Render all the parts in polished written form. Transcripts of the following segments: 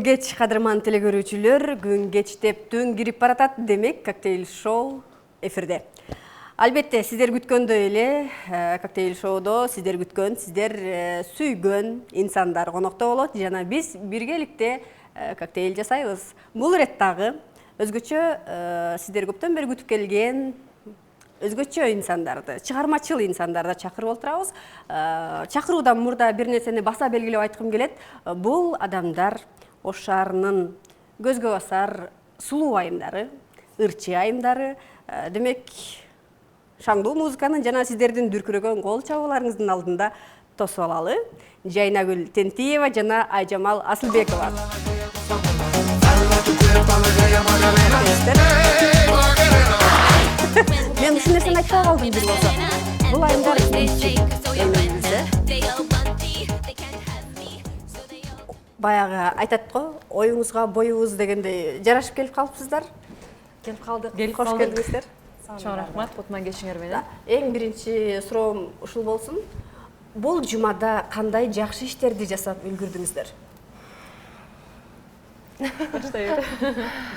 кеч кадырман телекөрүүчүлөр, күн кечтеп түн кирип баратат, демек коктейль шоу эфирде. Албетте, сиздер күткөндөй эле коктейль шоудо сиздер күткөн, сиздер сүйгөн инсандар конокто болот жана биз биргеликте коктейль жасайбыз. Бул иреттагы өзгөчө сиздер көптөн бери күтүп келген өзгөчө инсандарды, чыгармачыл инсандарды чакырып отурабыз. Чакыруудан мурда бир нерсени баса белгилеп айткым келет. Бул адамдар Ош шаарынын көзгө басар сулуу айымдары, ырчы айымдары. Демек, шаңдуу музыканын жана сиздердин дүркүрөгөн кол чабууларыңыздын алдында тосуп алалы. Жайнагүл Тентиева жана Айжамал Асылбекова. Мен ушул нерсени айтпай калдым бир болсо. Бул айымдар баягы айтат го, оюңузга боюңуз дегендей жарашып келип калыпсыздар. Келип калдык. Кош келдиңиздер. Чоң рахмат, отман кечиңер менен. Эң биринчи суроом ушул болсун. Бул жумада кандай жакшы иштерди жасап үлгүрдүңүздөр?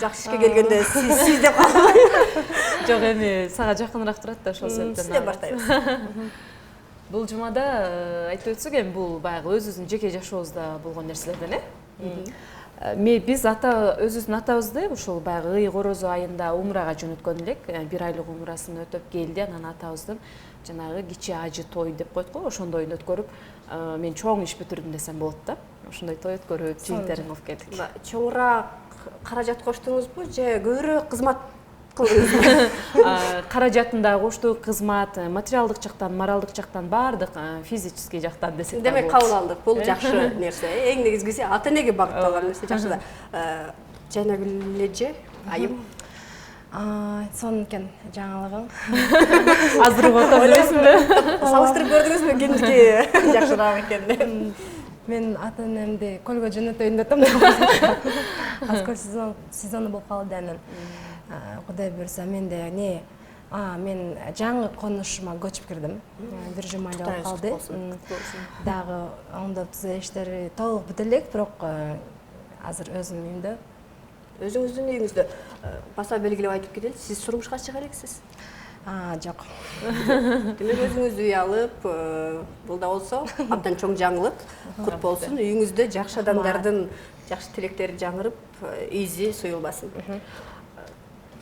Жакшы ишке келгенде сиз деп калдым. Жок, эми сага жакыныраак турат да ошол себептен. Сиз деп баштайбыз. Бул жумада айтып өтсөк, эми бул баягы өзүбүздүн жеке жашообузда болгон нерселерден биз өзүбүздүн атабызды ушул баягы ый корозо айында умрага жөнөткөн элек, 1 айлык умрасын өтөп келди, анан атабыздын жанагы кичи ажы той деп коет го, ошондойун өткөрүп, мен чоң иш бүтүрдүм десем болот да. Ошондой той өткөрүп, жыйынтарың алып келдик. Чоңураак каражат коштуңузбу же көбүрөөк кызмат кылдыңызбы? Каражатын да коштук, кызмат, материалдык жактан, моралдык жактан, бардык физический жактан десек да болот. Демек кабыл алдык. Бул жакшы нерсе. Эң негизгиси ата энеге багытталган нерсе жакшы да. Жайнагүл эже, айым. Сонун экен жаңылыгың. Азыр отон элесиңби? Салыштырып көрдүңүзбү кимдики жакшыраак экенин? Мен ата энемди көлгө жөнөтөйүн деп атам. Азыр сезону болуп калды анан. Кудай буйруса менде мен жаңы конушума көчүп кирдим. Бир жума эле болуп калды. Дагы оңдоп түзөө иштери толук бүтө элек, бирок азыр өзүмдүн үйүмдө. Өзүңүздүн үйүңүздө баса белгилеп айтып кетели, сиз турмушка чыга элексиз? Жок. Демек өзүңүз үй алып, бул да болсо абдан чоң жаңылык, кут болсун. Үйүңүздө жакшы адамдардын жакшы тилектери жаңырып, изи суюлбасын.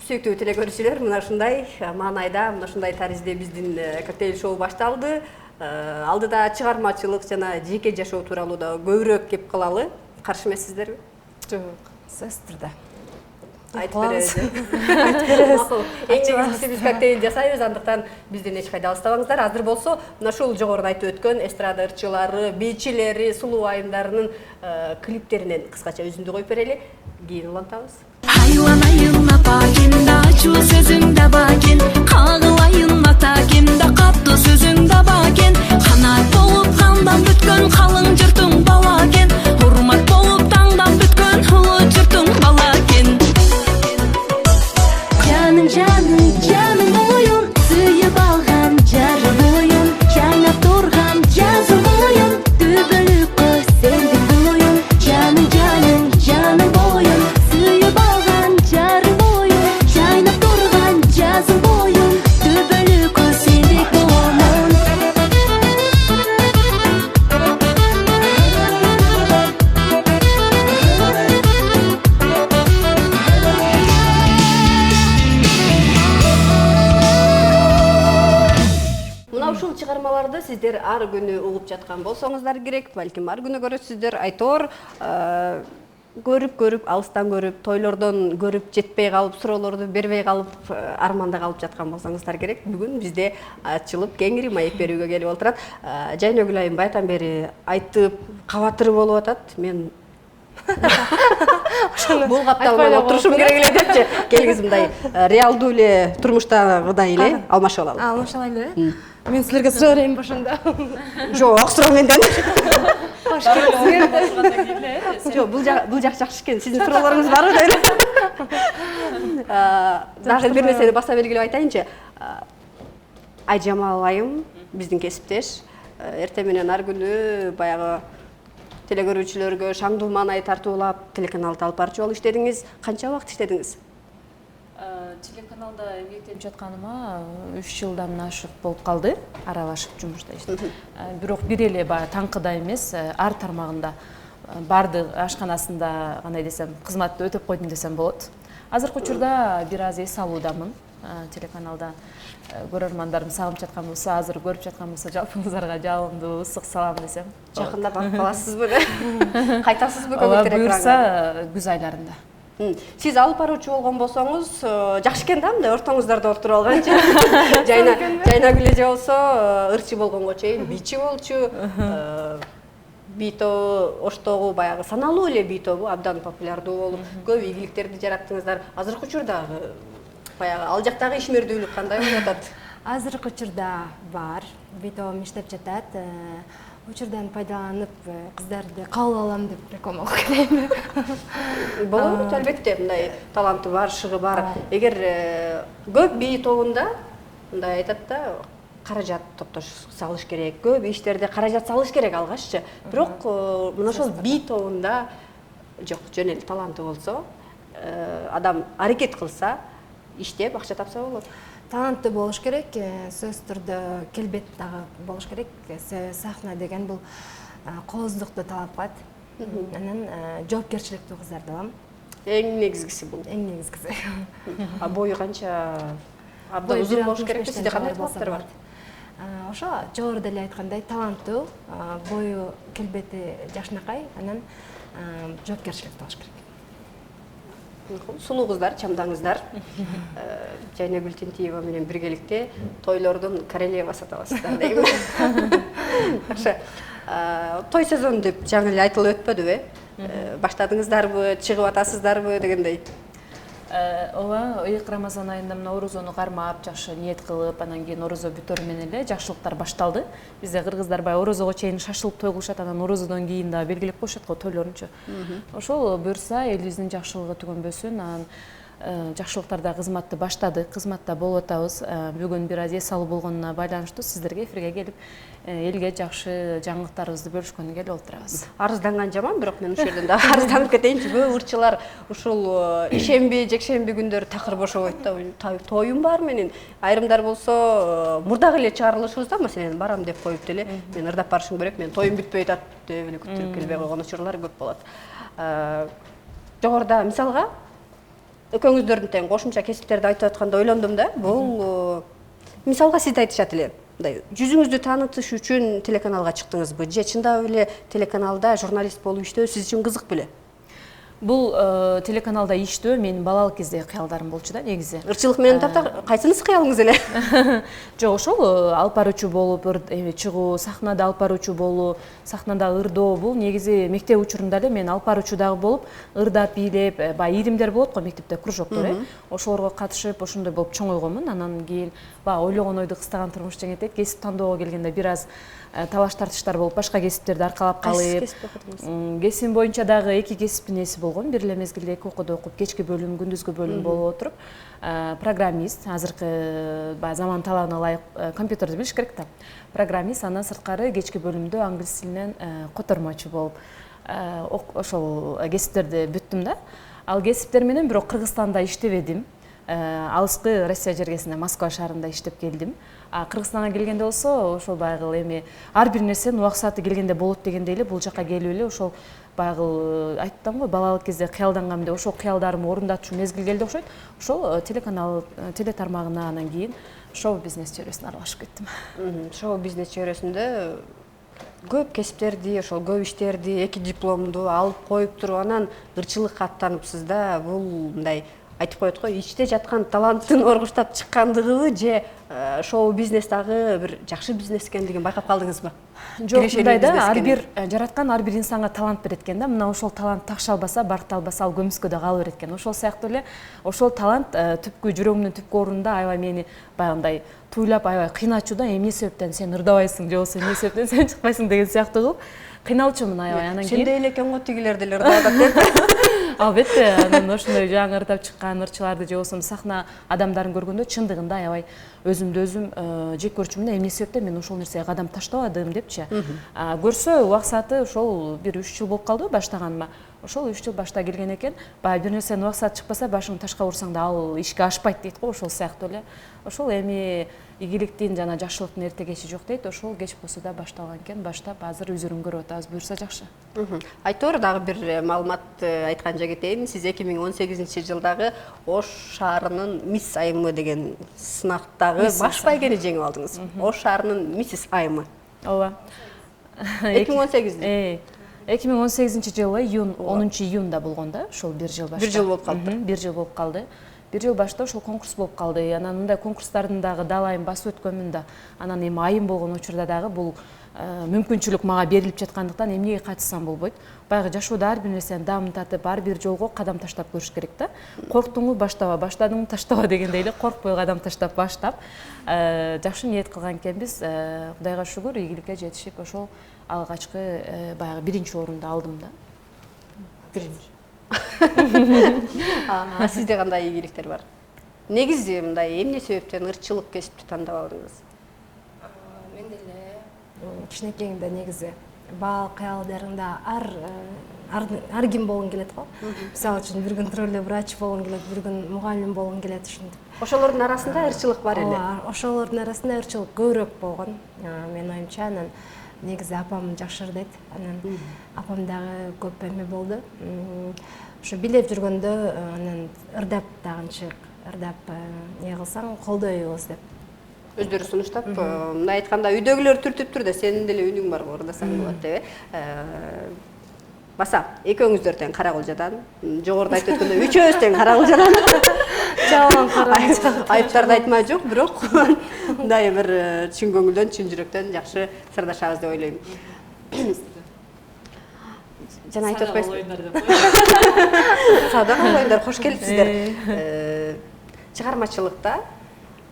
Сүйүктүү телекөрүүчүлөр, мына ушундай маанайда, мына ушундай таризде биздин коктейль шоу башталды. Алдыда чыгармачылык жана жеке жашоо тууралуу да көбүрөөк кеп калалы. Каршы эмессиздерби? Жок. Сөзсүз түрдө. Айтып беребиз. Макул. Эң негизгиси биз коктейль жасайбыз, андыктан бизден эч кайда алыстабаңыздар. Азыр болсо, мына ушул жогоруда айтып өткөн эстрада ырчылары, бийчилери, сулуу айымдарынын клиптеринен кыскача үзүндү коюп берели. Кийин улантабыз. Hayvanayın apagimde açu sözünde bakin Kağılayın atagimde kaptı sözünde bakin Kanat bolup kandan bütkön kalın cırtın balakin Hurmat bolup tangdan bütkön hulu cırtın balakin Canım canım canım oyun Suyup algan jarım oyun Kaynap durgan yazım oyun Dübülüp koy sevdik oyun Canım canım canım oyun Suyup algan jarım oyun Kaynap durgan yazım oyun Dübülüp koy sevdik oyun Мына ушул чыгармаларды сиздер ар күнү угуп жаткан болсоңуздар керек, балким ар күнү көрөсүздөр. Айтор көрүп, алыстан көрүп, тойлордон көрүп жетпей калып, суроолорду бербей калып, арманда калып жаткан болсоңуздар керек. Бүгүн бизде ачылып, кеңири маек берүүгө келип отурат. Жайнагүл айым байтан бери айтып, кабатыр болуп атат. Мен бул капталмай отурушум керек эле депчи, келгиз мындай реалдуу эле турмуштагыдай эле алмашып алалы. Алмашалайлы эле. Мен силерге суроо берейинби ошондо? Жок, суроо менден. Кош келиңиздер. Жок, бул жакшы экен. Сиздин суроолоруңуз барбы дейт. Дагы бир нерсени баса белгилеп айтайынчы. Айжамал айым биздин кесиптеш. Эртең менен ар күнү баягы телекөрүүчүлөргө шаңдуу маанай тартуулап телеканалда алып барчу болуп иштедиңиз. Канча убакыт иштедиңиз? Телеканалда эмгектенип жатканыма 3 жылдан ашык болуп калды, аралашып жумуштайбыз. Бирок бир эле баягы таңкыда эмес, ар тармагында бардык ашканасында кандай десем, кызматты өтөп койдум десем болот. Азыркы учурда бир аз эс алуудамын. Телеканалда көрөрмандарым сагынып жаткан болсо, азыр көрүп жаткан болсо, жалпыңыздарга жалындуу ысык салам десем. Жакында барып каласызбы? Кайтасызбы көгүлтөр экранга? буюрса күз айларында. Сиз алып баруучу болгон болсоңуз, жакшы экен да, мындай ортоңуздарда отуруп алганчы. Жайнак эле же болсо, ырчы болгонго чейин бичи болчу. Бито оштогу баягы саналуу эле битобу абдан популярдуу болуп, көп ийгиликтерди жараттыңыздар. Азыркы учурда баягы ал жактагы ишмердүүлүк кандай болуп атат? Азыркы учурда бар, битобум иштеп жатат. Учурдан пайдаланып кыздарды кабыл алам деп рекламалап келем. Болот, албетте, мындай таланты бар, шыгы бар. Эгер көп бий тобунда мындай айтат да, каражат топтош салыш керек. Көп иштерде каражат салыш керек алгаччы. Бирок мына ошол бий тобунда жок, жөн эле таланты болсо, адам аракет кылса, иштеп акча тапса болот. Талантты болуш керек, сөз түрдө келбет дагы болуш керек. Сахна деген бул кооздукту талап кылат. Анан жоопкерчиликтүү кыздарды алам. Эң негизгиси бул. Эң негизгиси. А бою канча? Абдан узун болуш керек. Сизде кандай талаптар бар? Ошо жогоруда эле айткандай таланттуу, бою келбети жакшынакай, анан жоопкерчиликтүү болуш керек. Сулуу кыздар, чамдаңыздар. Жайнагүл Тентиева менен биргеликте тойлордун королевасы аталасыздар дейм. Жакшы. Той сезону деп жаңы эле айтылып өтпөдүбү? Баштадыңыздарбы, чыгып атасыздарбы дегендей? Ооба, ыйык Рамазан айында мына орозону кармап, жакшы ниет кылып, анан кийин орозо бүтөр менен эле жакшылыктар башталды. Бизде кыргыздар баягы орозого чейин шашылып той кылышат, анан орозодон кийин дагы белгилеп коюшат го тойлорунчу. Ошол буюрса элибиздин жакшылыгы түгөнбөсүн, анан жакшылыктарда кызматты баштадык, кызматта болуп атабыз. Бүгүн бир аз эс алуу болгонуна байланыштуу сиздерге эфирге келип, элге жакшы жаңылыктарыбызды бөлүшкөнгө келип отурабыз. Арызданган жаман, бирок мен ушул жерден дагы арызданып кетейинчи. Көп ырчылар ушул ишемби, жекшемби күндөрү такыр бошобойт да. Тоюм бар менин. Айрымдар болсо мурдагы эле чыгарылышыбызда, маселен, барам деп коюп деле, мен ырдап барышым керек, мен тоюм бүтпөй атат деп эле күттүрүп келбей койгон учурлар көп болот. Жогоруда мисалга экөөңүздөрдүн тең кошумча кесиптерди айтып атканда ойлондум да. Бул мисалга сизди айтышат эле. Мындай жүзүңүздү таанытыш үчүн телеканалга чыктыңызбы? Же чындап эле телеканалда журналист болуп иштөө сиз үчүн кызык беле? Бул телеканалда иштөө менин балалык кездеги кыялдарым болчу да негизи. Ырчылык менен тарта кайсынысы кыялыңыз эле? Жок, ошол алып баруучу болуп, чыгуу, сахнада алып баруучу болуу, сахнада ырдоо бул негизи мектеп учурунда эле мен алып баруучу дагы болуп, ырдап, бийлеп, баягы ийримдер болот го мектепте, кружоктор, ошолорго катышып, ошондой болуп чоңойгонмун. Анан кийин баягы ойлогон ойду кыстаган турмуш жеңет, кесип тандоого келгенде бир аз талаш тартыштар болуп, башка кесиптерди аркалап калып. Кесибим боюнча дагы эки кесиптин эси болгон. Бир эле мезгилде эки окууда окуп, кечки бөлүм, күндүзгү бөлүм болуп отуруп, программист, азыркы заман талабына ылайык компьютерди билиш керек да. Программист, андан сырткары кечки бөлүмдө англис тилинен котормочу болуп, ошол кесиптерди бүттүм да. Ал кесиптер менен бирок Кыргызстанда иштебедим. Алыскы Россия жергесинде, Москва шаарында иштеп келдим. Кыргызстанга келгенде болсо, ошол баягы эми ар бир нерсенин убак сааты келгенде болот дегендей эле бул жака келип эле ошол баягы айттым го, балалык кезде кыялдангам деп ошол кыялдарымды орундатчу мезгил келди окшойт. Ошол телеканал, теле тармагына анан кийин шоу бизнес чөйрөсүнө аралашып кеттим. Шоу бизнес чөйрөсүндө көп кесиптерди, ошол көп иштерди, эки дипломду алып коюп туруп анан ырчылыкка аттаныпсыз да. Бул мындай айтып коет го, ичте жаткан таланттын оргуштап чыккандыгыбы же шоу бизнес дагы бир жакшы бизнес экендигин байкап калдыңызбы? Жок, мындай да, ар бир жараткан ар бир инсанга талант берет экен да. Мына ошол талант такшалбаса, баркталбаса, ал көмүскө да кала берет экен. Ошол сыяктуу эле ошол талант түпкү жүрөгүмдүн түпкү орунда аябай мени баягындай туйлап аябай кыйначу да. Эмне себептен сен ырдабайсың же болбосо эмне себептен сен чыкпайсың деген сыяктуу кылып кыйналчумун аябай. Анан кийин сендей эле экен го тигилер деле ырдап атат деп. Албетте, анан ошондой жаңы ырдап чыккан ырчыларды же болбосо сахна адамдарын көргөндө чындыгында аябай өзүмдү өзүм жек көрчүмүн. Эмне себептен мен ошол нерсеге кадам таштабадым депчи. Көрсө убаксаты ошол бир 3 жыл болуп калды баштаганыма. Ошол 3 жыл башта келген экен. Баягы бир нерсенин убаксаты чыкпаса, башыңды ташка урсаң да ал ишке ашпайт дейт го, ошол сыяктуу эле. Ошол эми ийгиликтин жана жакшылыктын эрте кечи жок дейт. Ошол кеч болсо да башталган экен. Баштап азыр өзүрүн көрүп атабыз. Буюрса жакшы. Айтор дагы бир маалымат айтканча кетейин. Сиз 2018-жылдагы Ош шаарынын мисс айымы деген сынактагы баш байгени жеңип алдыңыз. Ош шаарынын миссис айымы. Ооба. 2018. 2018-жылы июнь 10 июнда болгон да, ошол бир жыл башта. Бир жыл болуп калды. Бир жыл болуп калды. Бир жыл башта ошол конкурс болуп калды. Анан мындай конкурстардын дагы далайын басып өткөнмүн да. Анан эми айым болгон учурда дагы бул мүмкүнчүлүк мага берилип жаткандыктан эмнеге катышсам болбойт. Баягы жашоодо ар бир нерсени дамытып, ар бир жолго кадам таштап көрүш керек да. Корктуңбу баштаба, баштадыңбы таштаба дегендей эле коркпой кадам таштап баштап, жакшы ниет кылган экенбиз. Кудайга шүгүр, ийгиликке жетишип ошол алгачкы баягы биринчи орунду алдым да. Биринчи. Сизде кандай ийгиликтер бар? Негизи мындай эмне себептен ырчылык кесипти тандап алдыңыз? Мен деле кичинекейимде негизи баал кыялдарыңда ар ким болгон келет го. Мисалы үчүн бир күн тролле врач болгон келет, бир күн мугалим болгон келет, ушинтип. Ошолордун арасында ырчылык бар эле. Ошолордун арасында ырчылык көбүрөөк болгон. Менин оюмча, анан негизи апам жакшы ырдайт. Анан апам дагы көп эме болду. Ошо билеп жүргөндө анан ырдап дагынчы ырдап эмне кылсаң колдойбуз деп. Өздөрү сунуштап, мындай айтканда үйдөгүлөр түртүптүр да, сенин деле үнүң бар, ырдасаң болот деп. Баса, экөөңүздөр тең Каракылжадан, жогоруда айтып өткөндө үчөөбүз тең Каракылжадан. Жалган Каракылжа. Айыптарды айтмай жок, бирок мындай бир чын көңүлдөн, чын жүрөктөн жакшы сырдашабыз деп ойлойм. Жана айтып өтпөйсүз. Сауда оюндар кош келипсиздер. Чыгармачылыкта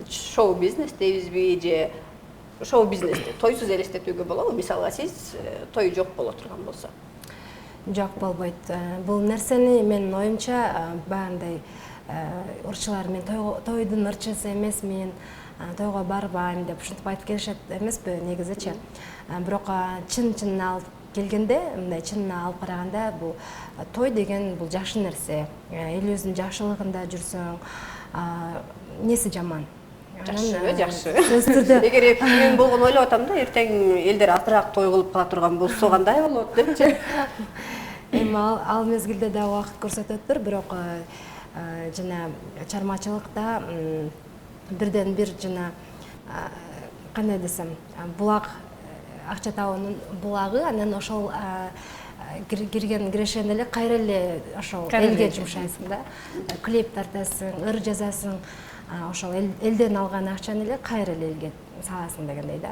шоу-бизнес дейбизби же шоу-бизнести тойсуз элестетүүгө болобу? Мисалга сиз той жок боло турган болсо. Жок болбойт. Бул нерсени менин оюмча баягындай ырчылар мен тойдун ырчысы эмесмин, тойго барбайм деп ушинтип айтып келишет эмеспи негизичи. Бирок чын алып келгенде, мындай чынына алып караганда бул той деген бул жакшы нерсе. Элибиздин жакшылыгында жүрсөң, неси жаман? Жакшы. Эгер мен болгон ойлоп атам да, эртең элдер азыраак той кылып кала турган болсо кандай болот депчи. Эми ал мезгилде да убакыт көрсөтөттүр, бирок жана чармачылыкта бирден бир жана кандай десем, булак акча табуунун булагы, анан ошол кирген кирешен эле кайра эле ошол элге жумшайсың да. Клип тартасың, ыр жазасың, ошол элден алган акчаны эле кайра эле элге саласың дегендей да.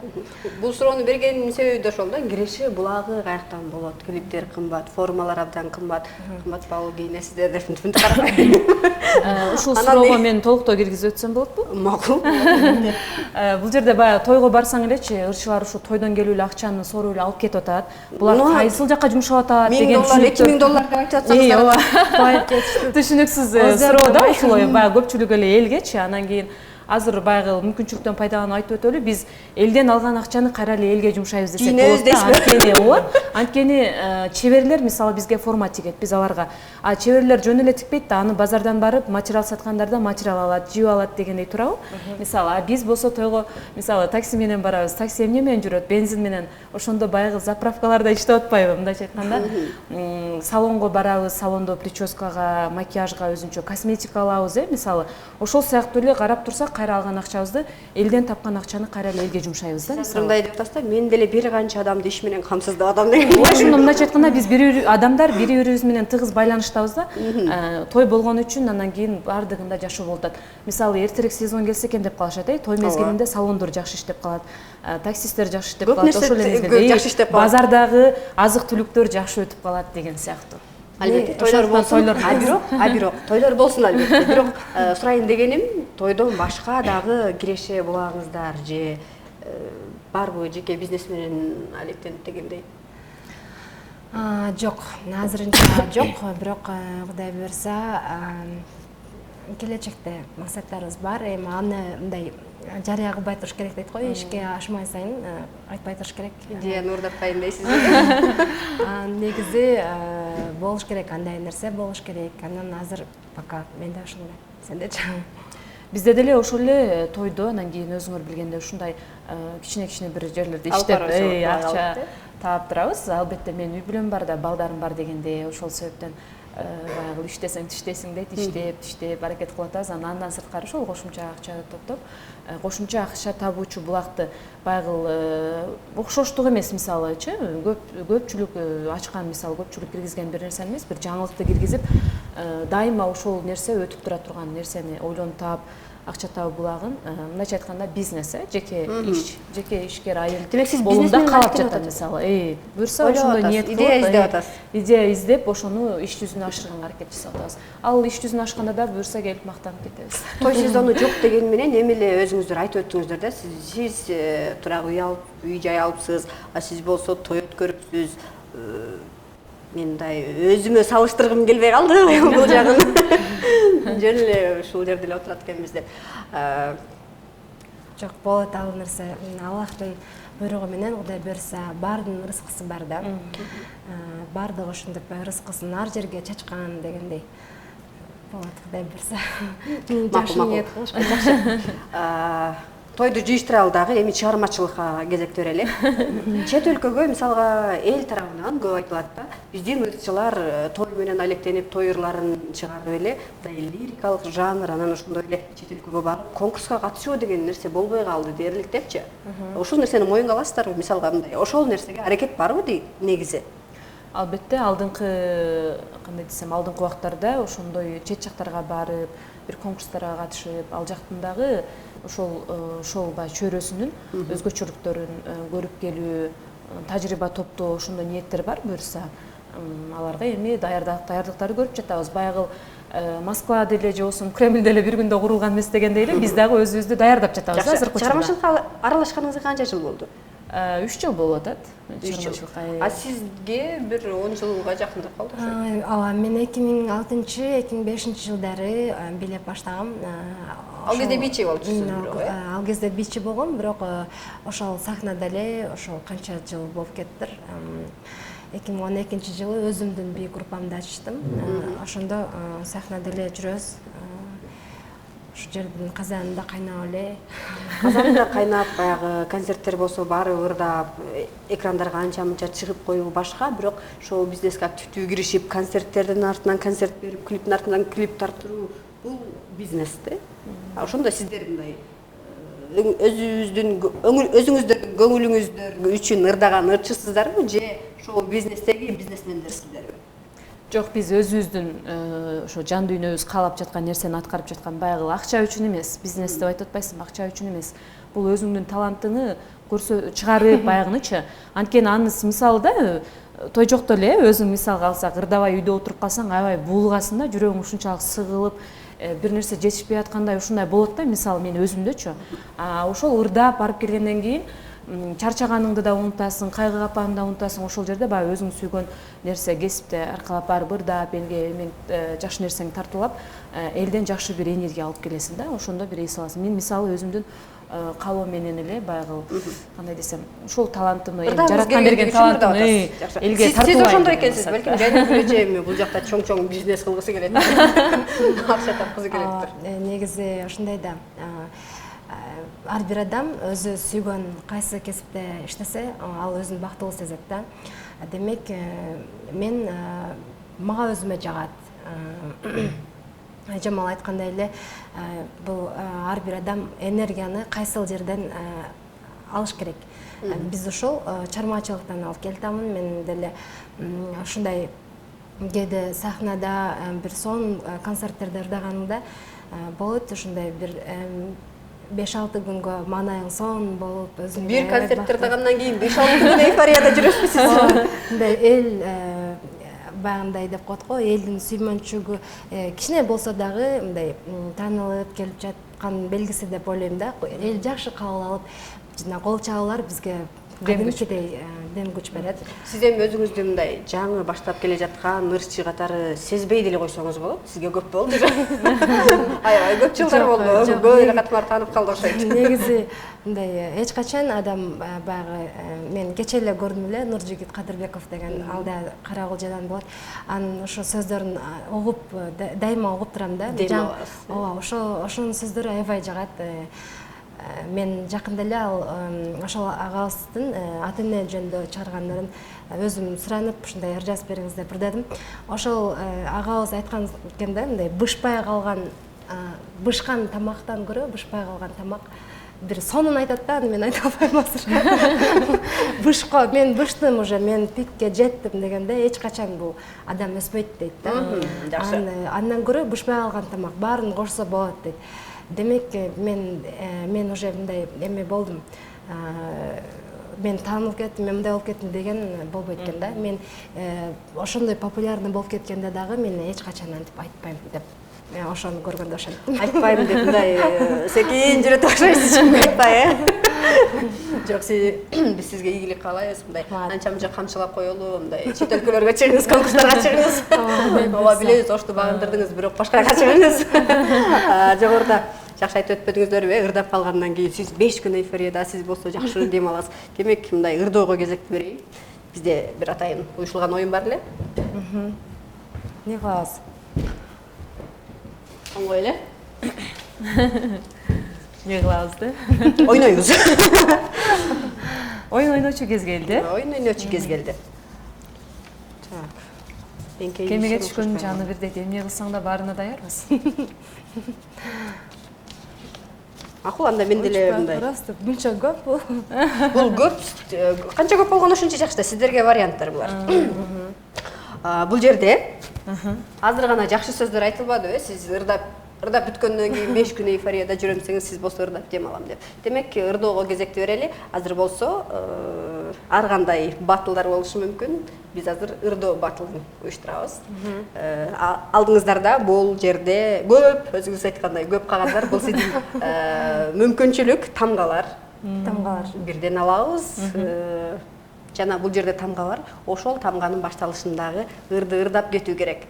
Бул суроону бергенин себеби да ошол да, киреше булагы каяктан болот, клиптер кымбат, формалар абдан кымбат, кымбатбаалуу кийинесиздер деп мынтип карабайм. Ушул суроого мен толуктоо киргизип өтсөм болот бу? Макул. Бул жерде баягы тойго барсаң элечи, ырчылар ушу тойдон келип эле акчаны соруп эле алып кетип атат. Булар кайсыл жакка жумшап атат деген $1000, $2000 деп айтып атсаңыздар. Байып кетиштир. Түшүнүксүз суроо да, ушулай баягы көпчүлүк эле элгечи, анан кийин азыр баягы мүмкүнчүлүктөн пайдаланып айтып өтөлү, биз элден алган акчаны кайра эле элге жумшайбыз десек болот да. Анткени ооба, анткени чеберлер мисалы бизге форма тигет, биз аларга. Чеберлер жөн эле тикпейт да, аны базардан барып материал саткандарда материал алат, жип алат дегендей турабы? Мисалы биз болсо тойго мисалы такси менен барабыз, такси эмне менен жүрөт? Бензин менен. Ошондо баягы заправкаларда иштеп атпайбы? Мындайча айтканда, салонго барабыз, салондо прическага, макияжга өзүнчө косметика алабыз, мисалы. Ошол сыяктуу эле карап турсак, кайра алган акчабызды элден тапкан акчаны кайра эле элге жумшайбыз да. Мындай деп атасыздар, мен деле бир канча адамды иш менен камсыздап атам деген. Ошондо мындайча айтканда биз адамдар бири-бирибиз менен тыгыз байланыштабыз да. Той болгон үчүн анан кийин бардыгында жашоо болуп атат. Мисалы эртерээк сезон келсе экен деп калышат, той мезгилинде салондор жакшы иштеп калат, таксисттер жакшы иштеп калат, ошол эле мезгилде базардагы азык-түлүктөр жакшы өтүп калат деген сыяктуу. Албетте тойлор болсун, бирок тойлор болсун албетте. Бирок сурайын дегеним, тойдон башка дагы киреше булагыңыздар же барбы, жеке бизнес менен алектенип дегендей? Жок, азырынча жок, бирок Кудай буйрса келечекте максаттарыбыз бар. Эми аны мындай жарыя кылбай туруш керек дейт го, ишке ашмай сайын айтпай туруш керек. Идеяны уурдатпайын дейсиз. Негизи болуш керек, андай нерсе болуш керек. Анан азыр пока менде ушундай. Сендечи? Бизде деле ошол эле тойдо, анан кийин өзүңөр билгендей ушундай кичине бир жерлерде иштеп, акча таап турабыз. Албетте менин үй бүлөм бар да, балдарым бар дегенде ошол себептен баягы иштесең тиштесиң дейт, иштеп аракет кылып атабыз. Андан сырткары ошол кошумча акча топтоп, кошумча акча табуучу булакты баягы окшоштук эмес, мисалычы көпчүлүк ачкан, мисалы көпчүлүк киргизген бир нерсе эмес, бир жаңылыкты киргизип дайыма ошол нерсе өтүп тура турган нерсени ойлонуп таап акча табуу булагын, мындайча айтканда бизнес, жеке иш, жеке ишкер айыл. Демек сиз бизнесмен калап алып жатат, мисалы. Буюрса ошондой ниет кылып, идея издеп атасыз. Идея издеп, ошону иш жүзүнө ашырганга аракет жасап атабыз. Ал иш жүзүнө ашканда да буюрса келип мактанып кетебиз. Той сезону жок деген менен эми эле өзүңүздөр айтып өттүңүздөр да, сиз турак үй жай алыпсыз, а сиз болсо той өткөрүпсүз. Мен мындай өзүмө салыштыргым келбей калды бул жагын. Жөн эле ушул жерде эле отурат экенбиз деп. Жок, болот ал нерсе. Аллахтын буйругу менен Кудай буйрса баардын рызкысы бар да. Баардыгы ушинтип рызкысын ар жерге чачкан дегендей. Болот, Кудай буйрса. Жакшы ниет кылышпай жакшы. Тойду жыйыштыралы дагы эми чыгармачылыкка кезек берели. Чет өлкөгө мисалга эл тарабынан көп айтылат да. Биздин ырчылар той менен алектенип той ырларын чыгарып эле, мындай лирикалык жанр, анан ошондой эле чет өлкөгө барып конкурска катышуу деген нерсе болбой калды дерлик депчи. Ушул нерсени моюнга аласыздарбы? Мисалга мындай ошол нерсеге аракет барбы дейт негизи? Албетте, алдыңкы кандай десем, алдыңкы убактарда ошондой чет жактарга барып, бир конкурстарга катышып, ал жактын дагы ошол баягы чөйрөсүнүн өзгөчөлүктөрүн көрүп келүү, тажрыйба топтоо ошондой ниеттер бар буюрса. Аларга эми даярдыктарды көрүп жатабыз. Баягы Москва деле же болсо Кремль деле бир күндө курулган эмес дегендей эле биз дагы өзүбүздү даярдап жатабыз азыркы учурда. Чыгармачылыкка аралашканыңызга канча жыл болду? 3 жыл болуп атат. А сизге бир 10 жылга жакындап калды ошо. Ооба, мен 2006-2005 жылдары билеп баштагам. Ал кезде бичи болчусуз бирок, Ал кезде бичи болгом, бирок ошол сахнада эле ошол канча жыл болуп кеттир. 2012-жылы өзүмдүн бий группамды ачтым. Ошондо сахнада эле жүрөбүз. Ушу жердин казанында кайнап эле. Казанында кайнап, баягы концерттер болсо барып ырдап, экрандарга анча-мынча чыгып коюу башка, бирок шоу бизнеске активдүү киришип, концерттердин артынан концерт берип, клиптин артынан клип тартыруу бул бизнес да. Ошондо сиздер мындай өзүңүздөрдүн көңүлүңүздөр үчүн ырдаган ырчысыздарбы же шоу бизнестеги бизнесмендерсиздерби? Жок, биз өзүбүздүн ошо жан дүйнөбүз каалап жаткан нерсени аткарып жаткан баягы акча үчүн эмес, бизнес деп айтып атпайсыңбы, акча үчүн эмес. Бул өзүңдүн талантыңы чыгарып баягынычы. Анткени анысы мисалы да той жокто эле өзүң мисалга алсак, ырдабай үйдө отуруп калсаң, аябай буулгасың да, жүрөгүң ушунчалык сыгылып, бир нерсе жетишпей аткандай ушундай болот да, мисалы мен өзүмдөчү. Ошол ырдап барып келгенден кийин чарчаганыңды да унутасың, кайгы капаңды да унутасың. Ошол жерде баягы өзүң сүйгөн нерсе кесипте аркалап барып ырдап, элге жакшы нерсеңди тартуулап, элден жакшы бир энергия алып келесиң да, ошондо бир эс аласың. Мен мисалы өзүмдүн калоо менен эле баягы кандай десем, ушул талантымды, жараткан берген талантымды элге тартуулайм. Сиз ошондой экенсиз, белким жайнагүл эжеми бул жакта чоң бизнес кылгысы келет. Акча тапкысы келет. Негизи ошондой да. Ар бир адам өзү сүйгөн кайсы кесипте иштесе, ал өзүн бактылуу сезет да. Демек, мен мага өзүмө жагат. Жамал айткандай эле, бул ар бир адам энергияны кайсыл жерден алыш керек. Биз ошол чармачылыктан алып келатамын. Мен деле ушундай кээде сахнада бир сонун концерттерде ырдаганымда болот, ушундай бир 5-6 күнгө маанайың сонун болуп, өзүң бир концертте ырдагандан кийин 5-6 күн эйфорияда жүрөсүз. Мындай эл баягындай деп коет го, элдин сүймөнчүгү кичине болсо дагы мындай таанылып келип жаткан белгиси деп ойлойм да. Эл жакшы кабыл алып, жана кол чабуулар бизге кадимкидей дем күч берет. Сиз эми өзүңүздү мындай жаңы баштап келе жаткан ырчы катары сезбей деле койсоңуз болот. Сизге көп болду. Аябай көп жылдар болду. Көп эле катмар таанып калды окшойт. Негизи мындай эч качан адам баягы мен кече эле көрдүм эле Нуржигит Кадырбеков деген алда Карагулжадан болот. Анын ошо сөздөрүн угуп дайыма угуп турам да. Ооба, ошонун сөздөрү аябай жагат. Мен жакында эле ошол агабыздын ата эне жөнүндө чыгаргандарын өзүм суранып ушундай ыр жазып бериңиз деп ырдадым. Ошол агабыз айткан экен да, мындай бышпай калган бышкан тамактан көрө бышпай калган тамак бир сонун айтат да, аны мен айта албайм азыр. Бышко мен быштым уже, мен пикке жеттим дегенде эч качан бул адам өспөйт дейт да. Андан көрө бышпай калган тамак баарын кошсо болот дейт. Демек мен уже мындай эме болдум. Мен таанылып кеттим, мен мындай болуп кеттим деген болбойт экен да. Мен ошондой популярный болуп кеткенде дагы мен эч качан антип айтпайм деп. Мен ошону көргөндө ошентим. Айтпайм деп мындай секин жүрөт окшойсуз, айтпай, Жок, биз сизге ийгилик каалайбыз. Мындай анча-мынча камчылап коелу, мындай чет өлкөлөргө чыгыңыз, конкурстарга чыгыңыз. Ооба, билебиз, Ошто багындырдыңыз, бирок башкага чыгыңыз. Жогоруда жакшы айтып өтпөдүңүздөрбү? Ырдап калгандан кийин сиз 5 күн эйфорияда, сиз болсо жакшы дем аласыз. Демек, мындай ырдоого кезекти берейин. Бизде бир атайын уюшулган оюн бар эле. Не кылабыз? Оңой эле. Не кылабыз да? Ойнойбуз. Оюн ойночу кез келди. Оюн ойночу кез келди. Так. Кемеге түшкөн жаны бирдей, эмне кылсаң да баарына даярбыз. Макул, анда мен деле мындай. Просто мынча көп бул. Бул көп, канча көп болгону ушунча жакшы да, сиздерге варианттар булар. Бул жерде азыр гана жакшы сөздөр айтылбадыбы? Сиз ырдап бүткөндөн кийин 5 күн эйфорияда жүрөм десеңиз, сиз болсо ырдап дем алам деп. Демек, ырдоого кезекти берели. Азыр болсо ар кандай батылдар болушу мүмкүн. Биз азыр ырдоо батылын уюштурабыз. Алдыңыздарда бул жерде көп, өзүңүз айткандай, көп кагандар. Бул сиздин мүмкүнчүлүк, тамгалар. Бирден алабыз. Жана бул жерде тамга бар. Ошол тамганын башталышындагы ырды ырдап кетүү керек.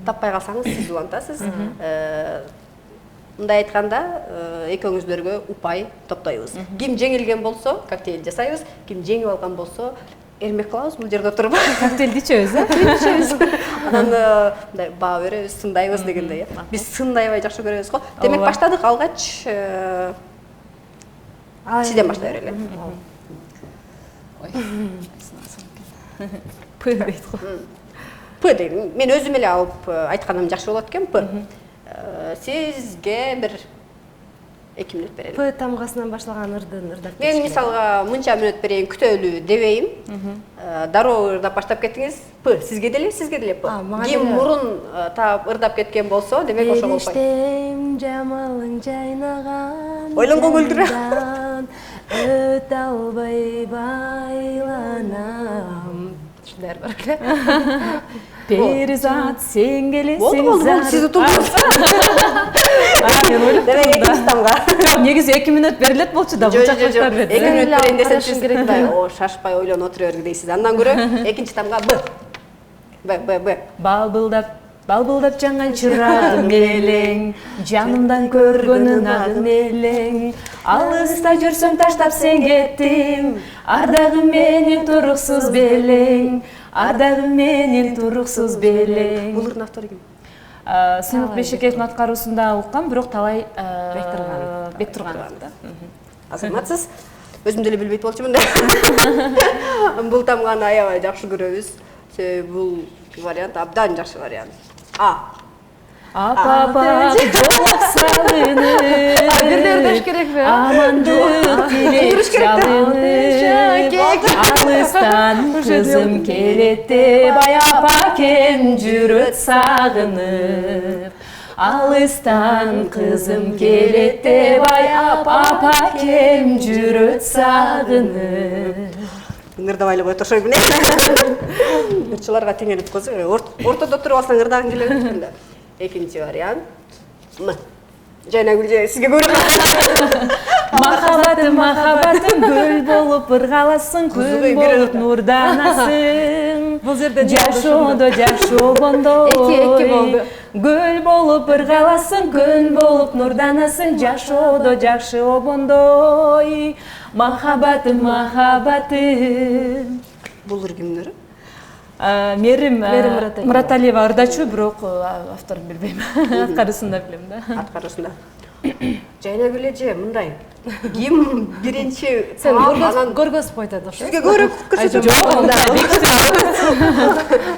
Таппай калсаңыз, сиз улантасыз. Мындай айтканда, экөөңүздөргө упай топтойбуз. Ким жеңилген болсо, коктейль жасайбыз. Ким жеңип алган болсо, эрмек кылабыз бул жерде отуруп. Коктейлди ичебиз, Анан мындай баа беребиз, сындайбыз дегендей. Биз сындайбай жакшы көрөбүз го. Демек, баштадык. Алгач сизден башлай берели. П дейт го. П дейм. Мен өзүм эле алып айтканым жакшы болот экен. П. Сизге бир 2 мүнөт берели. П тамгасынан башталган ырдын ырдап. Мен мисалга мынча мүнөт берейин, күтөлүү дебейм. Дароо ырдап баштап кеттиңиз. П. Сизге деле П. Ким мурун таап ырдап кеткен болсо, демек ошо болбойт. Эриштем жамалың жайнаган. Ойлонгон өлтүрө. Өтө албай байланам. Шундай бар экен. Перизат сен келесиң. Болду, сиз утулдуңуз. Мен ойлоп Демек, экинчи тамга. Негизи 2 мүнөт берилет болчу да, бул жакташтар 2 мүнөт берейин десем, сиз шашпай ойлонуп отура бергилейсиз. Андан көрө экинчи тамга Б. Балбылдап жаңган чырагым элең, жанымдан көргөнүн агын элең. Алыста жүрсөм таштап сен кеттиң, ардагым менин туруксуз белең, ардагым менин туруксуз белең. Бул ырдын автору ким? Сыймык Бешекеевдин аткаруусунда уккам, бирок талай Бектурган. Азаматсыз. Өзүм деле билбейт болчумун да. Бул тамганы аябай жакшы көрөбүз. Бул вариант абдан жакшы вариант. Апа жок салынып, Бирдеш керекпи? амандык тилеп жалынып, алыстан кызым келет деп, ай апакем жүрөт сагынып. Алыстан кызым келет деп, ай апакем жүрөт сагынып. Ырдабай эле кое турушойбу эмне? Ырчыларга теңелип койсо, ортодо туруп алсаң ырдагың келет экен да. Экинчи вариант М. Жайнагүл, сизге көрүнөт. Махаббатым, махаббатым, гүл болып ырғаласың, күн болып нурданасың. Бұл жерде Жашоодо жашогондой. Эки болду. Гүл болып ырғаласың, күн болып нурданасың, жашоодо жакшы обондой. Махаббатым, махаббатым. Булар кимдер? Мерим Мураталиева. Мураталиева ырдачу, бирок авторун билбейм. Аткарысында билем да. Аткарышында. Жайна билеже мындай. Ким биринчи Сен анан көргөзүп айтат ошо. сизге көрөк көрсөтөм.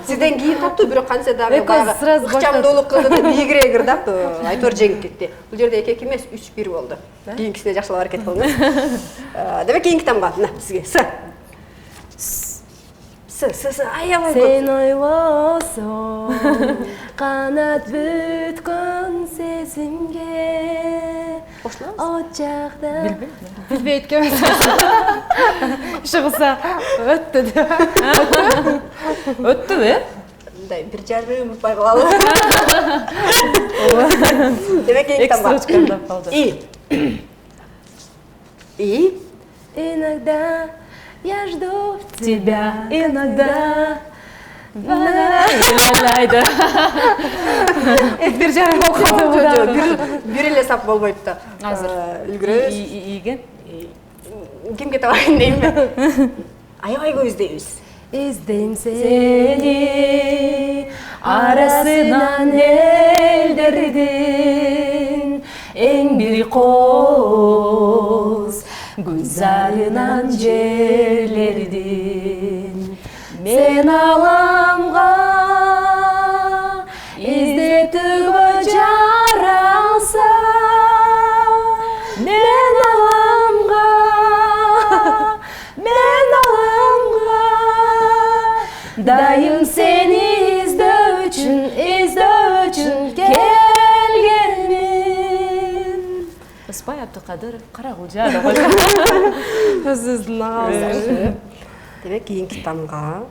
Сизден кийин топту, бирок канча дагы Экөөбүз сразу ыкчамдуулук кылды да бийигирээк ырдап, айтор жеңип кетти. Бул жерде 2-2 эмес, 3-1 болду. Кийинкисине жакшылап аракет кылыңыз. Демек кийинки тамга, мына сизге аябай көп. Сен ойлосоң, канат бүткөн сезимге. От жакта. Билбей эткенбиз. Шыгылса өттү деп. Өттүбү? Мындай 1,5 упай кылалы. Демек кийинки тамга. Экстрочкада калды. И Иногда я жду Тебя иногда Валайды. бир жарым болуп калды. бир эле сап болбойт да. Азыр. Үлгүрөбүз. Ийген. Кимге табайын деймби? Аябай көп издейбиз. Издейм Сени арасынан элдердин эң бир коз гүлзарынан жерлердин мен аламга издетүүгө жаралса мен аламга дайым сени издөө үчүн келгенмин. Ысбай Абдыкадыров, Карагулжа деп койгон. өзүбүздүн агабыз. Демек кийинки тамга.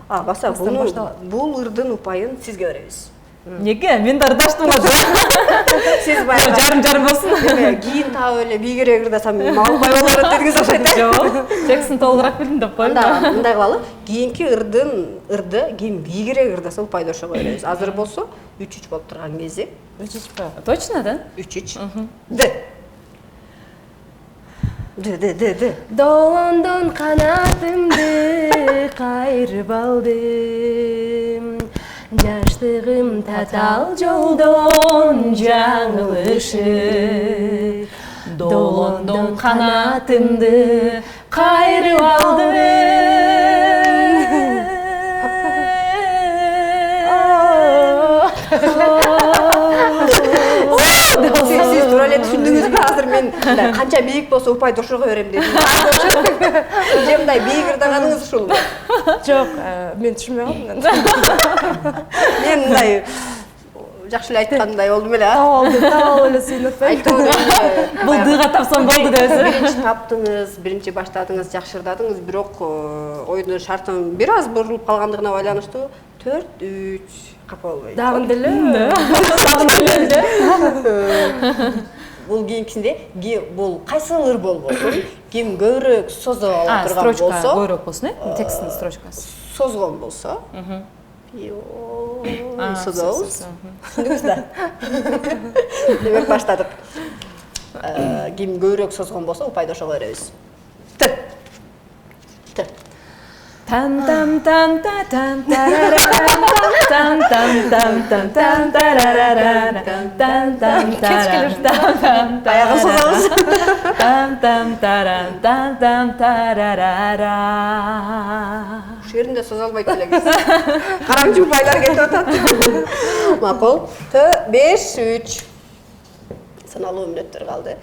Баса бул ырдын упайын сизге беребиз. Неге? Мен да ырдаштым го. Сиз баягы Жарым болсун. кийин таап эле бийигирээк ырдасам мал упай болор дедиңиз окшойт. Жок. Текстин толугураак билдим деп коем. Мындай кылалы. Кийинки ырды ким бийигирээк ырдаса упайды ошого беребиз. Азыр болсо 3-3 болуп турган кези. Точно, да? 3-3. Д. Долондон канатымды кайрып алдым. Жаштыгым татал жолдон жаңылышып. Долондон канатымды кайрып алдым. Сиз туура эле түшүндүңүзбү? Азыр мен канча бийик болсо упайды ошого берем дедим. Же мындай бийик ырдаганыңыз ушулбу? Жок, мен түшүнбөй калдым. Мен мындай жакшы эле айткандай болдум эле. Табал эле сүйүнөт. Бул дыга тапсам болду десем. Биринчи таптыңыз, биринчи баштадыңыз, жакшы ырдадыңыз, бирок оюндун шартынын бир аз бурулуп калгандыгына байланыштуу 4-3 капа болбойт. Дагы деле. Бул кийинкисинде бул кайсыл ыр болбосун, ким көбүрөөк созо ала турган Строчка болсо, көбүрөөк болсун, текстин строчкасы. созгон болсо, созобуз. Түшүндүңүз да? Демек баштадык. Ким көбүрөөк созгон болсо, упайды ошого беребиз. Там там там та там тарарарам там там там там там тарарарам там там тарарам там Аягын созобуз. там там тарам там там тарарарам. Ушул жеринде созо албайт элегиз. Караңчы упайлар кетип атат. Макул. 5-3. Саналуу мүнөттөр калды.